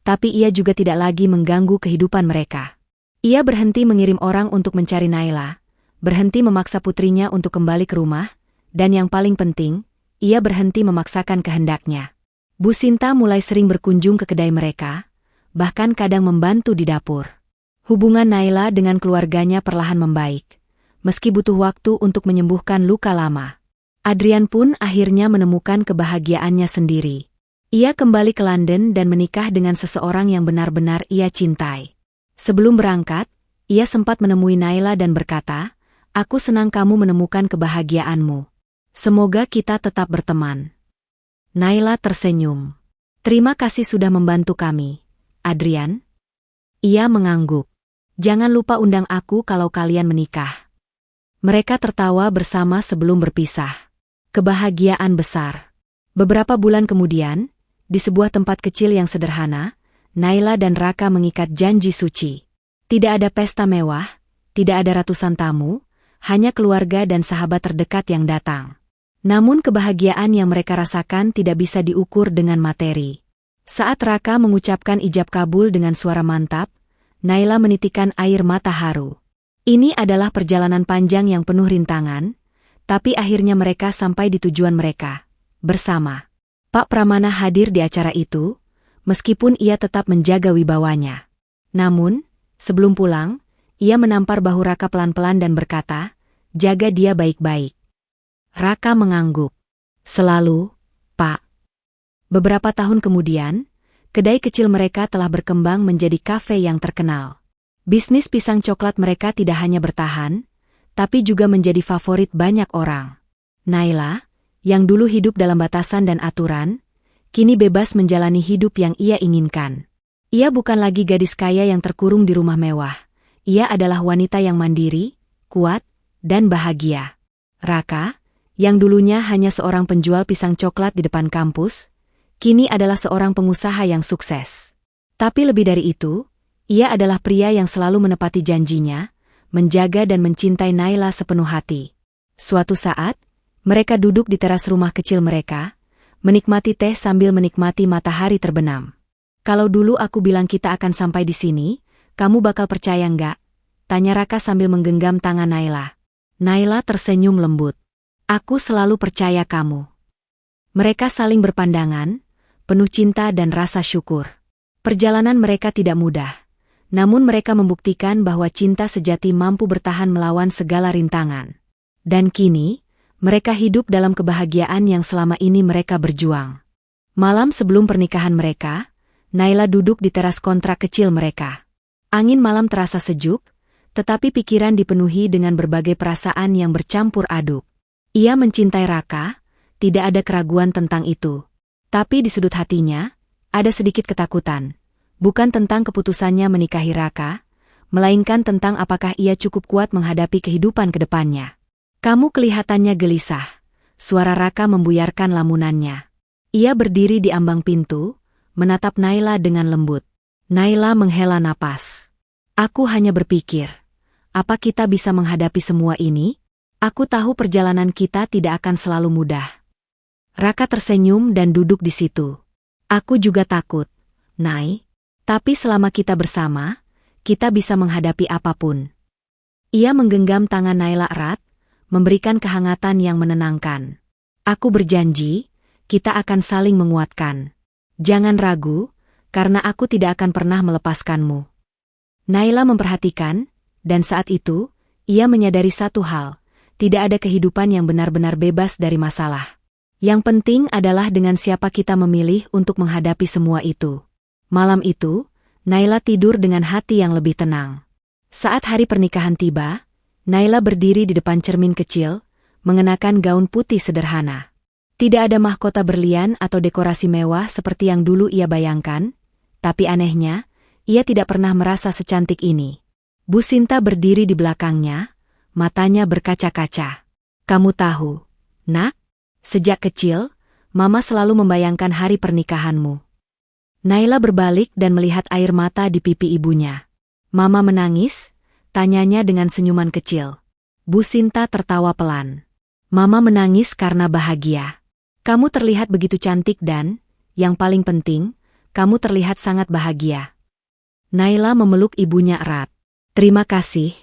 tapi ia juga tidak lagi mengganggu kehidupan mereka. Ia berhenti mengirim orang untuk mencari Naila, berhenti memaksa putrinya untuk kembali ke rumah, dan yang paling penting, ia berhenti memaksakan kehendaknya. Bu Sinta mulai sering berkunjung ke kedai mereka, bahkan kadang membantu di dapur. Hubungan Naila dengan keluarganya perlahan membaik, meski butuh waktu untuk menyembuhkan luka lama. Adrian pun akhirnya menemukan kebahagiaannya sendiri. Ia kembali ke London dan menikah dengan seseorang yang benar-benar ia cintai. Sebelum berangkat, ia sempat menemui Naila dan berkata, "Aku senang kamu menemukan kebahagiaanmu. Semoga kita tetap berteman." Naila tersenyum. "Terima kasih sudah membantu kami, Adrian." Ia mengangguk. "Jangan lupa undang aku kalau kalian menikah." Mereka tertawa bersama sebelum berpisah. Kebahagiaan besar. Beberapa bulan kemudian, di sebuah tempat kecil yang sederhana, Naila dan Raka mengikat janji suci. Tidak ada pesta mewah, tidak ada ratusan tamu, hanya keluarga dan sahabat terdekat yang datang. Namun kebahagiaan yang mereka rasakan tidak bisa diukur dengan materi. Saat Raka mengucapkan ijab kabul dengan suara mantap, Naila menitikkan air mata haru. Ini adalah perjalanan panjang yang penuh rintangan, tapi akhirnya mereka sampai di tujuan mereka, bersama. Pak Pramana hadir di acara itu, meskipun ia tetap menjaga wibawanya. Namun, sebelum pulang, ia menampar bahu Raka pelan-pelan dan berkata, "Jaga dia baik-baik." Raka mengangguk. "Selalu, Pak." Beberapa tahun kemudian, kedai kecil mereka telah berkembang menjadi kafe yang terkenal. Bisnis pisang coklat mereka tidak hanya bertahan, tapi juga menjadi favorit banyak orang. Naila, yang dulu hidup dalam batasan dan aturan, kini bebas menjalani hidup yang ia inginkan. Ia bukan lagi gadis kaya yang terkurung di rumah mewah. Ia adalah wanita yang mandiri, kuat, dan bahagia. Raka, yang dulunya hanya seorang penjual pisang coklat di depan kampus, kini adalah seorang pengusaha yang sukses. Tapi lebih dari itu, ia adalah pria yang selalu menepati janjinya, menjaga dan mencintai Naila sepenuh hati. Suatu saat, mereka duduk di teras rumah kecil mereka, menikmati teh sambil menikmati matahari terbenam. "Kalau dulu aku bilang kita akan sampai di sini, kamu bakal percaya nggak?" tanya Raka sambil menggenggam tangan Naila. Naila tersenyum lembut. "Aku selalu percaya kamu." Mereka saling berpandangan, penuh cinta dan rasa syukur. Perjalanan mereka tidak mudah, namun mereka membuktikan bahwa cinta sejati mampu bertahan melawan segala rintangan. Dan kini, mereka hidup dalam kebahagiaan yang selama ini mereka berjuang. Malam sebelum pernikahan mereka, Naila duduk di teras kontrak kecil mereka. Angin malam terasa sejuk, tetapi pikiran dipenuhi dengan berbagai perasaan yang bercampur aduk. Ia mencintai Raka, tidak ada keraguan tentang itu. Tapi di sudut hatinya, ada sedikit ketakutan. Bukan tentang keputusannya menikahi Raka, melainkan tentang apakah ia cukup kuat menghadapi kehidupan ke depannya. "Kamu kelihatannya gelisah," suara Raka membuyarkan lamunannya. Ia berdiri di ambang pintu, menatap Naila dengan lembut. Naila menghela napas. "Aku hanya berpikir, apa kita bisa menghadapi semua ini? Aku tahu perjalanan kita tidak akan selalu mudah." Raka tersenyum dan duduk di situ. "Aku juga takut, Nay. Tapi selama kita bersama, kita bisa menghadapi apapun." Ia menggenggam tangan Naila erat, memberikan kehangatan yang menenangkan. Aku berjanji, kita akan saling menguatkan. Jangan ragu, karena aku tidak akan pernah melepaskanmu. Naila memperhatikan, dan saat itu, ia menyadari satu hal, tidak ada kehidupan yang benar-benar bebas dari masalah. Yang penting adalah dengan siapa kita memilih untuk menghadapi semua itu. Malam itu, Naila tidur dengan hati yang lebih tenang. Saat hari pernikahan tiba, Naila berdiri di depan cermin kecil, mengenakan gaun putih sederhana. Tidak ada mahkota berlian atau dekorasi mewah seperti yang dulu ia bayangkan, tapi anehnya, ia tidak pernah merasa secantik ini. Bu Sinta berdiri di belakangnya, matanya berkaca-kaca. Kamu tahu, Nak? Sejak kecil, Mama selalu membayangkan hari pernikahanmu. Naila berbalik dan melihat air mata di pipi ibunya. Mama menangis, tanyanya dengan senyuman kecil. Bu Sinta tertawa pelan. Mama menangis karena bahagia. Kamu terlihat begitu cantik dan, yang paling penting, kamu terlihat sangat bahagia. Naila memeluk ibunya erat. Terima kasih,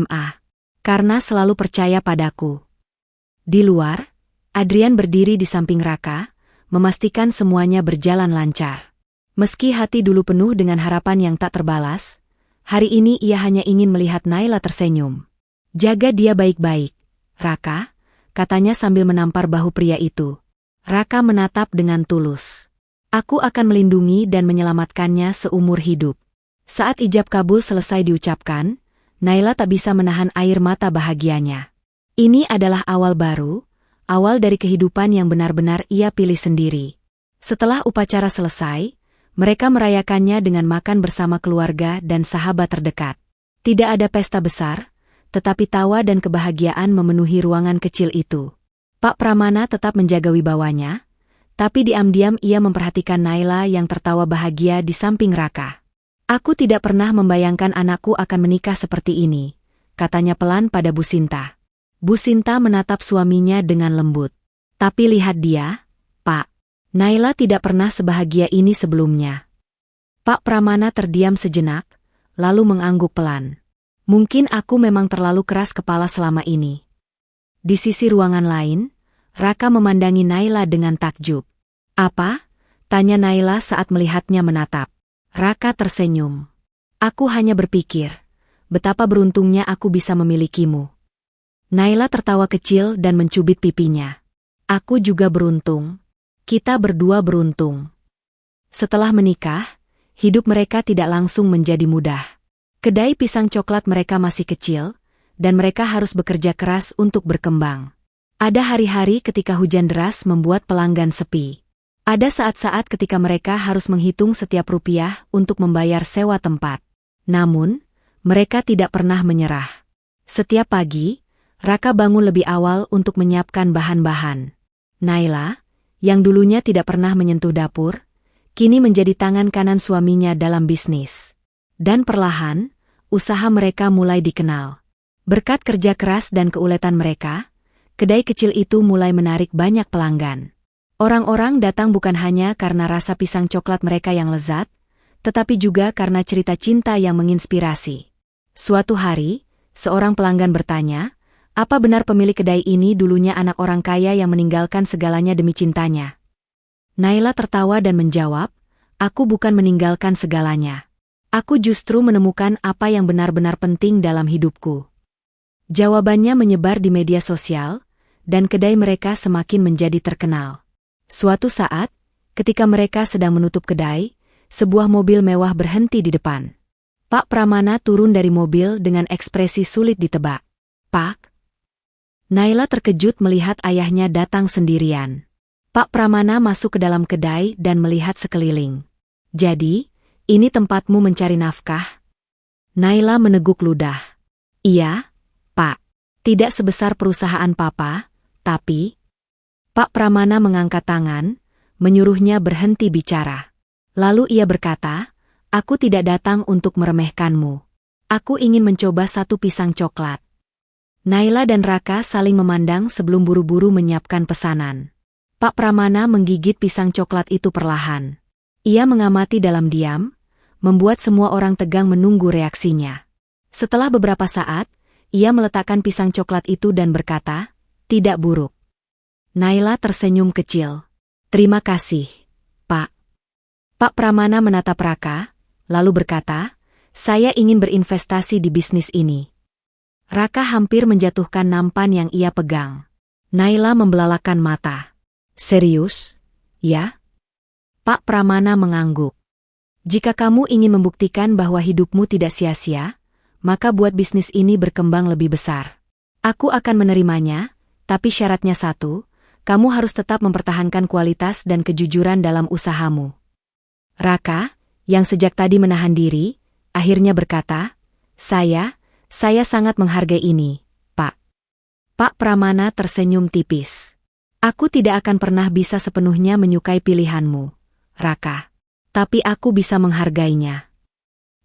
Ma. Karena selalu percaya padaku. Di luar, Adrian berdiri di samping Raka, memastikan semuanya berjalan lancar. Meski hati dulu penuh dengan harapan yang tak terbalas, hari ini ia hanya ingin melihat Naila tersenyum. Jaga dia baik-baik, Raka, katanya sambil menampar bahu pria itu. Raka menatap dengan tulus. Aku akan melindungi dan menyelamatkannya seumur hidup. Saat ijab kabul selesai diucapkan, Naila tak bisa menahan air mata bahagianya. Ini adalah awal baru, awal dari kehidupan yang benar-benar ia pilih sendiri. Setelah upacara selesai, mereka merayakannya dengan makan bersama keluarga dan sahabat terdekat. Tidak ada pesta besar, tetapi tawa dan kebahagiaan memenuhi ruangan kecil itu. Pak Pramana tetap menjaga wibawanya, tapi diam-diam ia memperhatikan Naila yang tertawa bahagia di samping Raka. Aku tidak pernah membayangkan anakku akan menikah seperti ini, katanya pelan pada Bu Sinta. Bu Sinta menatap suaminya dengan lembut. Tapi lihat dia, Pak. Naila tidak pernah sebahagia ini sebelumnya. Pak Pramana terdiam sejenak, lalu mengangguk pelan. Mungkin aku memang terlalu keras kepala selama ini. Di sisi ruangan lain, Raka memandangi Naila dengan takjub. Apa? Tanya Naila saat melihatnya menatap. Raka tersenyum. Aku hanya berpikir, betapa beruntungnya aku bisa memilikimu. Naila tertawa kecil dan mencubit pipinya. Aku juga beruntung. Kita berdua beruntung. Setelah menikah, hidup mereka tidak langsung menjadi mudah. Kedai pisang coklat mereka masih kecil, dan mereka harus bekerja keras untuk berkembang. Ada hari-hari ketika hujan deras membuat pelanggan sepi. Ada saat-saat ketika mereka harus menghitung setiap rupiah untuk membayar sewa tempat. Namun, mereka tidak pernah menyerah. Setiap pagi, Raka bangun lebih awal untuk menyiapkan bahan-bahan. Naila, yang dulunya tidak pernah menyentuh dapur, kini menjadi tangan kanan suaminya dalam bisnis. Dan perlahan, usaha mereka mulai dikenal. Berkat kerja keras dan keuletan mereka, kedai kecil itu mulai menarik banyak pelanggan. Orang-orang datang bukan hanya karena rasa pisang coklat mereka yang lezat, tetapi juga karena cerita cinta yang menginspirasi. Suatu hari, seorang pelanggan bertanya, apa benar pemilik kedai ini dulunya anak orang kaya yang meninggalkan segalanya demi cintanya? Naila tertawa dan menjawab, aku bukan meninggalkan segalanya. Aku justru menemukan apa yang benar-benar penting dalam hidupku. Jawabannya menyebar di media sosial, dan kedai mereka semakin menjadi terkenal. Suatu saat, ketika mereka sedang menutup kedai, sebuah mobil mewah berhenti di depan. Pak Pramana turun dari mobil dengan ekspresi sulit ditebak. Pak? Naila terkejut melihat ayahnya datang sendirian. Pak Pramana masuk ke dalam kedai dan melihat sekeliling. Jadi, ini tempatmu mencari nafkah? Naila meneguk ludah. Iya, Pak. Tidak sebesar perusahaan Papa, tapi... Pak Pramana mengangkat tangan, menyuruhnya berhenti bicara. Lalu ia berkata, aku tidak datang untuk meremehkanmu. Aku ingin mencoba satu pisang coklat. Naila dan Raka saling memandang sebelum buru-buru menyiapkan pesanan. Pak Pramana menggigit pisang coklat itu perlahan. Ia mengamati dalam diam, membuat semua orang tegang menunggu reaksinya. Setelah beberapa saat, ia meletakkan pisang coklat itu dan berkata, "Tidak buruk." Naila tersenyum kecil. "Terima kasih, Pak." Pak Pramana menatap Raka, lalu berkata, "Saya ingin berinvestasi di bisnis ini." Raka hampir menjatuhkan nampan yang ia pegang. Naila membelalakan mata. "Serius? Ya?" Pak Pramana mengangguk. "Jika kamu ingin membuktikan bahwa hidupmu tidak sia-sia, maka buat bisnis ini berkembang lebih besar. Aku akan menerimanya, tapi syaratnya satu, kamu harus tetap mempertahankan kualitas dan kejujuran dalam usahamu." Raka, yang sejak tadi menahan diri, akhirnya berkata, Saya sangat menghargai ini, Pak." Pak Pramana tersenyum tipis. "Aku tidak akan pernah bisa sepenuhnya menyukai pilihanmu, Raka. Tapi aku bisa menghargainya."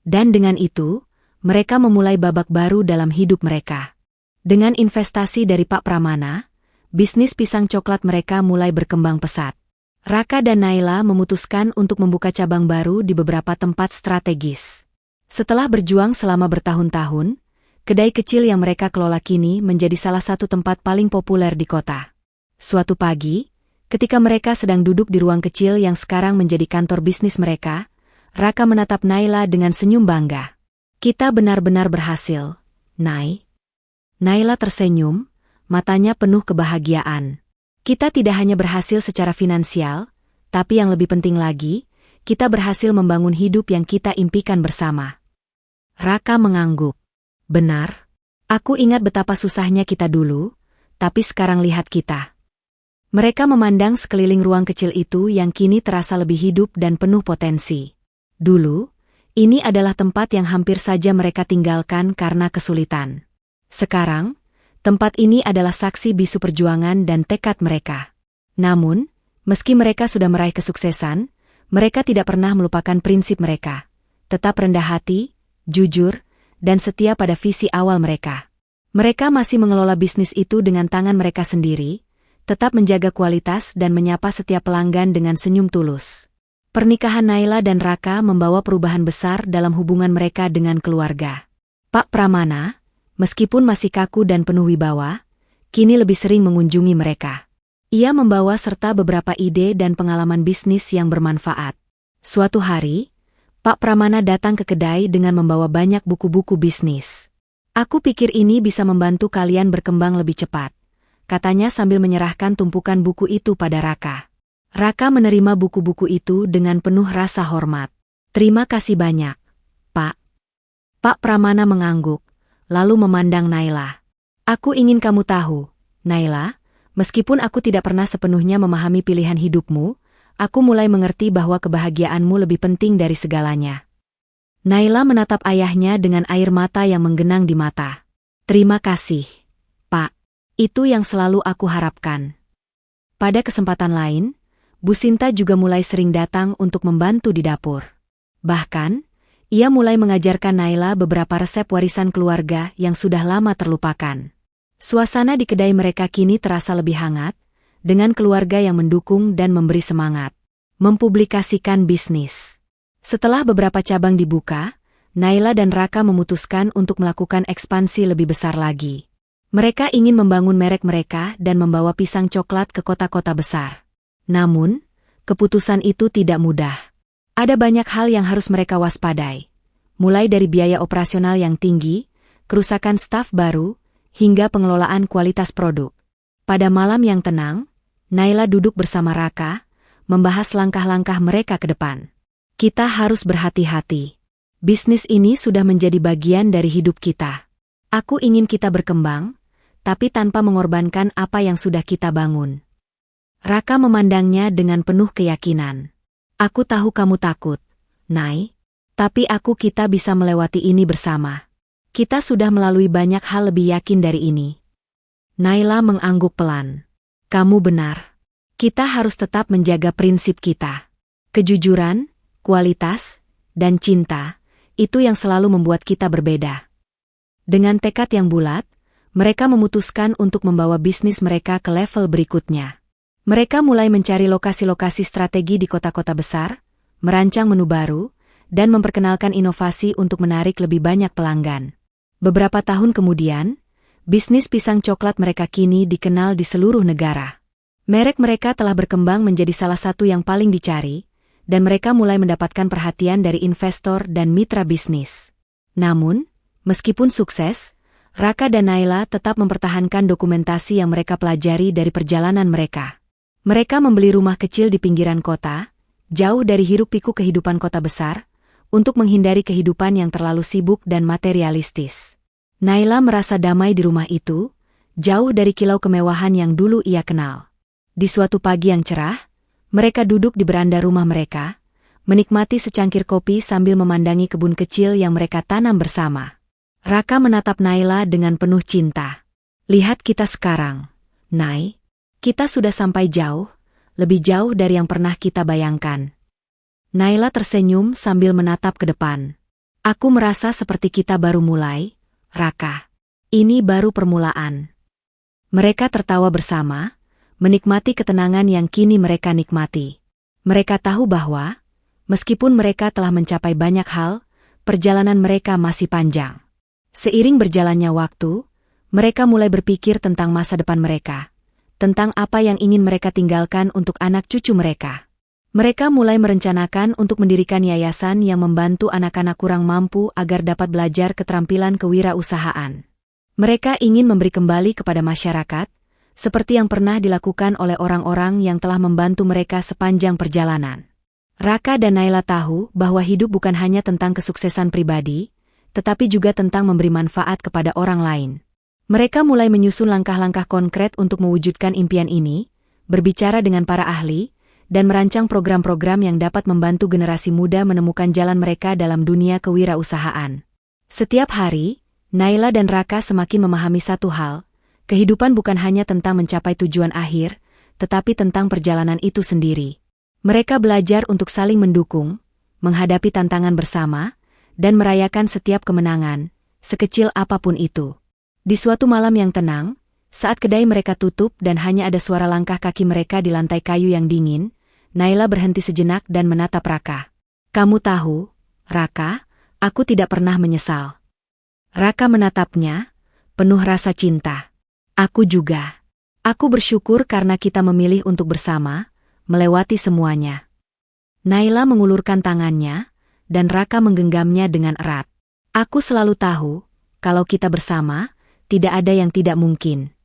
Dan dengan itu, mereka memulai babak baru dalam hidup mereka. Dengan investasi dari Pak Pramana, bisnis pisang coklat mereka mulai berkembang pesat. Raka dan Naila memutuskan untuk membuka cabang baru di beberapa tempat strategis. Setelah berjuang selama bertahun-tahun, kedai kecil yang mereka kelola kini menjadi salah satu tempat paling populer di kota. Suatu pagi, ketika mereka sedang duduk di ruang kecil yang sekarang menjadi kantor bisnis mereka, Raka menatap Naila dengan senyum bangga. "Kita benar-benar berhasil, Nay." Naila tersenyum, matanya penuh kebahagiaan. "Kita tidak hanya berhasil secara finansial, tapi yang lebih penting lagi, kita berhasil membangun hidup yang kita impikan bersama." Raka mengangguk. "Benar. Aku ingat betapa susahnya kita dulu, tapi sekarang lihat kita." Mereka memandang sekeliling ruang kecil itu yang kini terasa lebih hidup dan penuh potensi. Dulu, ini adalah tempat yang hampir saja mereka tinggalkan karena kesulitan. Sekarang, tempat ini adalah saksi bisu perjuangan dan tekad mereka. Namun, meski mereka sudah meraih kesuksesan, mereka tidak pernah melupakan prinsip mereka. Tetap rendah hati, jujur, dan setia pada visi awal mereka. Mereka masih mengelola bisnis itu dengan tangan mereka sendiri, tetap menjaga kualitas dan menyapa setiap pelanggan dengan senyum tulus. Pernikahan Naila dan Raka membawa perubahan besar dalam hubungan mereka dengan keluarga. Pak Pramana, meskipun masih kaku dan penuh wibawa, kini lebih sering mengunjungi mereka. Ia membawa serta beberapa ide dan pengalaman bisnis yang bermanfaat. Suatu hari, Pak Pramana datang ke kedai dengan membawa banyak buku-buku bisnis. "Aku pikir ini bisa membantu kalian berkembang lebih cepat," katanya sambil menyerahkan tumpukan buku itu pada Raka. Raka menerima buku-buku itu dengan penuh rasa hormat. "Terima kasih banyak, Pak." Pak Pramana mengangguk, lalu memandang Naila. "Aku ingin kamu tahu, Naila, meskipun aku tidak pernah sepenuhnya memahami pilihan hidupmu, aku mulai mengerti bahwa kebahagiaanmu lebih penting dari segalanya." Naila menatap ayahnya dengan air mata yang menggenang di mata. "Terima kasih, Pak. Itu yang selalu aku harapkan." Pada kesempatan lain, Bu Sinta juga mulai sering datang untuk membantu di dapur. Bahkan, ia mulai mengajarkan Naila beberapa resep warisan keluarga yang sudah lama terlupakan. Suasana di kedai mereka kini terasa lebih hangat, dengan keluarga yang mendukung dan memberi semangat. Mempublikasikan bisnis. Setelah beberapa cabang dibuka, Naila dan Raka memutuskan untuk melakukan ekspansi lebih besar lagi. Mereka ingin membangun merek mereka dan membawa pisang coklat ke kota-kota besar. Namun, keputusan itu tidak mudah. Ada banyak hal yang harus mereka waspadai. Mulai dari biaya operasional yang tinggi, kerusakan staf baru, hingga pengelolaan kualitas produk. Pada malam yang tenang, Naila duduk bersama Raka, membahas langkah-langkah mereka ke depan. "Kita harus berhati-hati. Bisnis ini sudah menjadi bagian dari hidup kita. Aku ingin kita berkembang, tapi tanpa mengorbankan apa yang sudah kita bangun." Raka memandangnya dengan penuh keyakinan. "Aku tahu kamu takut, Nay, tapi kita bisa melewati ini bersama. Kita sudah melalui banyak hal lebih yakin dari ini." Naila mengangguk pelan. "Kamu benar. Kita harus tetap menjaga prinsip kita. Kejujuran, kualitas, dan cinta, itu yang selalu membuat kita berbeda." Dengan tekad yang bulat, mereka memutuskan untuk membawa bisnis mereka ke level berikutnya. Mereka mulai mencari lokasi-lokasi strategi di kota-kota besar, merancang menu baru, dan memperkenalkan inovasi untuk menarik lebih banyak pelanggan. Beberapa tahun kemudian, bisnis pisang coklat mereka kini dikenal di seluruh negara. Merek mereka telah berkembang menjadi salah satu yang paling dicari, dan mereka mulai mendapatkan perhatian dari investor dan mitra bisnis. Namun, meskipun sukses, Raka dan Naila tetap mempertahankan dokumentasi yang mereka pelajari dari perjalanan mereka. Mereka membeli rumah kecil di pinggiran kota, jauh dari hiruk-pikuk kehidupan kota besar, untuk menghindari kehidupan yang terlalu sibuk dan materialistis. Naila merasa damai di rumah itu, jauh dari kilau kemewahan yang dulu ia kenal. Di suatu pagi yang cerah, mereka duduk di beranda rumah mereka, menikmati secangkir kopi sambil memandangi kebun kecil yang mereka tanam bersama. Raka menatap Naila dengan penuh cinta. "Lihat kita sekarang, Nay. Kita sudah sampai jauh, lebih jauh dari yang pernah kita bayangkan." Naila tersenyum sambil menatap ke depan. "Aku merasa seperti kita baru mulai, Raka. Ini baru permulaan." Mereka tertawa bersama, menikmati ketenangan yang kini mereka nikmati. Mereka tahu bahwa, meskipun mereka telah mencapai banyak hal, perjalanan mereka masih panjang. Seiring berjalannya waktu, mereka mulai berpikir tentang masa depan mereka, tentang apa yang ingin mereka tinggalkan untuk anak cucu mereka. Mereka mulai merencanakan untuk mendirikan yayasan yang membantu anak-anak kurang mampu agar dapat belajar keterampilan kewirausahaan. Mereka ingin memberi kembali kepada masyarakat, seperti yang pernah dilakukan oleh orang-orang yang telah membantu mereka sepanjang perjalanan. Raka dan Naila tahu bahwa hidup bukan hanya tentang kesuksesan pribadi, tetapi juga tentang memberi manfaat kepada orang lain. Mereka mulai menyusun langkah-langkah konkret untuk mewujudkan impian ini, berbicara dengan para ahli, dan merancang program-program yang dapat membantu generasi muda menemukan jalan mereka dalam dunia kewirausahaan. Setiap hari, Naila dan Raka semakin memahami satu hal, kehidupan bukan hanya tentang mencapai tujuan akhir, tetapi tentang perjalanan itu sendiri. Mereka belajar untuk saling mendukung, menghadapi tantangan bersama, dan merayakan setiap kemenangan, sekecil apapun itu. Di suatu malam yang tenang, saat kedai mereka tutup dan hanya ada suara langkah kaki mereka di lantai kayu yang dingin, Naila berhenti sejenak dan menatap Raka. "Kamu tahu, Raka, aku tidak pernah menyesal." Raka menatapnya, penuh rasa cinta. "Aku juga. Aku bersyukur karena kita memilih untuk bersama, melewati semuanya." Naila mengulurkan tangannya, dan Raka menggenggamnya dengan erat. "Aku selalu tahu, kalau kita bersama, tidak ada yang tidak mungkin."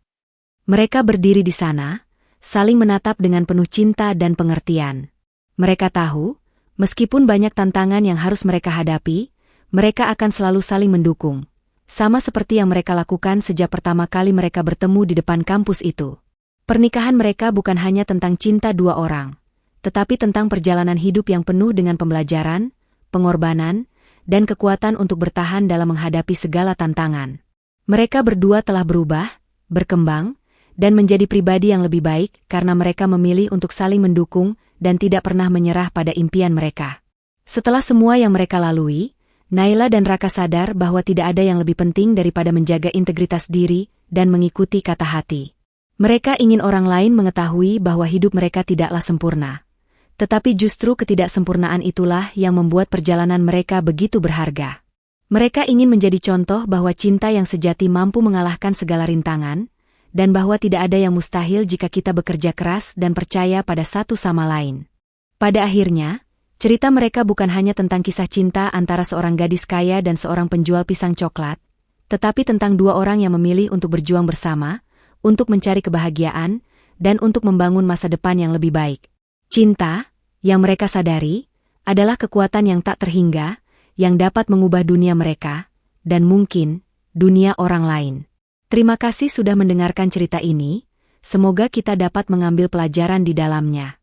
Mereka berdiri di sana, saling menatap dengan penuh cinta dan pengertian. Mereka tahu, meskipun banyak tantangan yang harus mereka hadapi, mereka akan selalu saling mendukung, sama seperti yang mereka lakukan sejak pertama kali mereka bertemu di depan kampus itu. Pernikahan mereka bukan hanya tentang cinta dua orang, tetapi tentang perjalanan hidup yang penuh dengan pembelajaran, pengorbanan, dan kekuatan untuk bertahan dalam menghadapi segala tantangan. Mereka berdua telah berubah, berkembang, dan menjadi pribadi yang lebih baik karena mereka memilih untuk saling mendukung dan tidak pernah menyerah pada impian mereka. Setelah semua yang mereka lalui, Naila dan Raka sadar bahwa tidak ada yang lebih penting daripada menjaga integritas diri dan mengikuti kata hati. Mereka ingin orang lain mengetahui bahwa hidup mereka tidaklah sempurna. Tetapi justru ketidaksempurnaan itulah yang membuat perjalanan mereka begitu berharga. Mereka ingin menjadi contoh bahwa cinta yang sejati mampu mengalahkan segala rintangan, dan bahwa tidak ada yang mustahil jika kita bekerja keras dan percaya pada satu sama lain. Pada akhirnya, cerita mereka bukan hanya tentang kisah cinta antara seorang gadis kaya dan seorang penjual pisang coklat, tetapi tentang dua orang yang memilih untuk berjuang bersama, untuk mencari kebahagiaan, dan untuk membangun masa depan yang lebih baik. Cinta, yang mereka sadari, adalah kekuatan yang tak terhingga, yang dapat mengubah dunia mereka, dan mungkin, dunia orang lain. Terima kasih sudah mendengarkan cerita ini, semoga kita dapat mengambil pelajaran di dalamnya.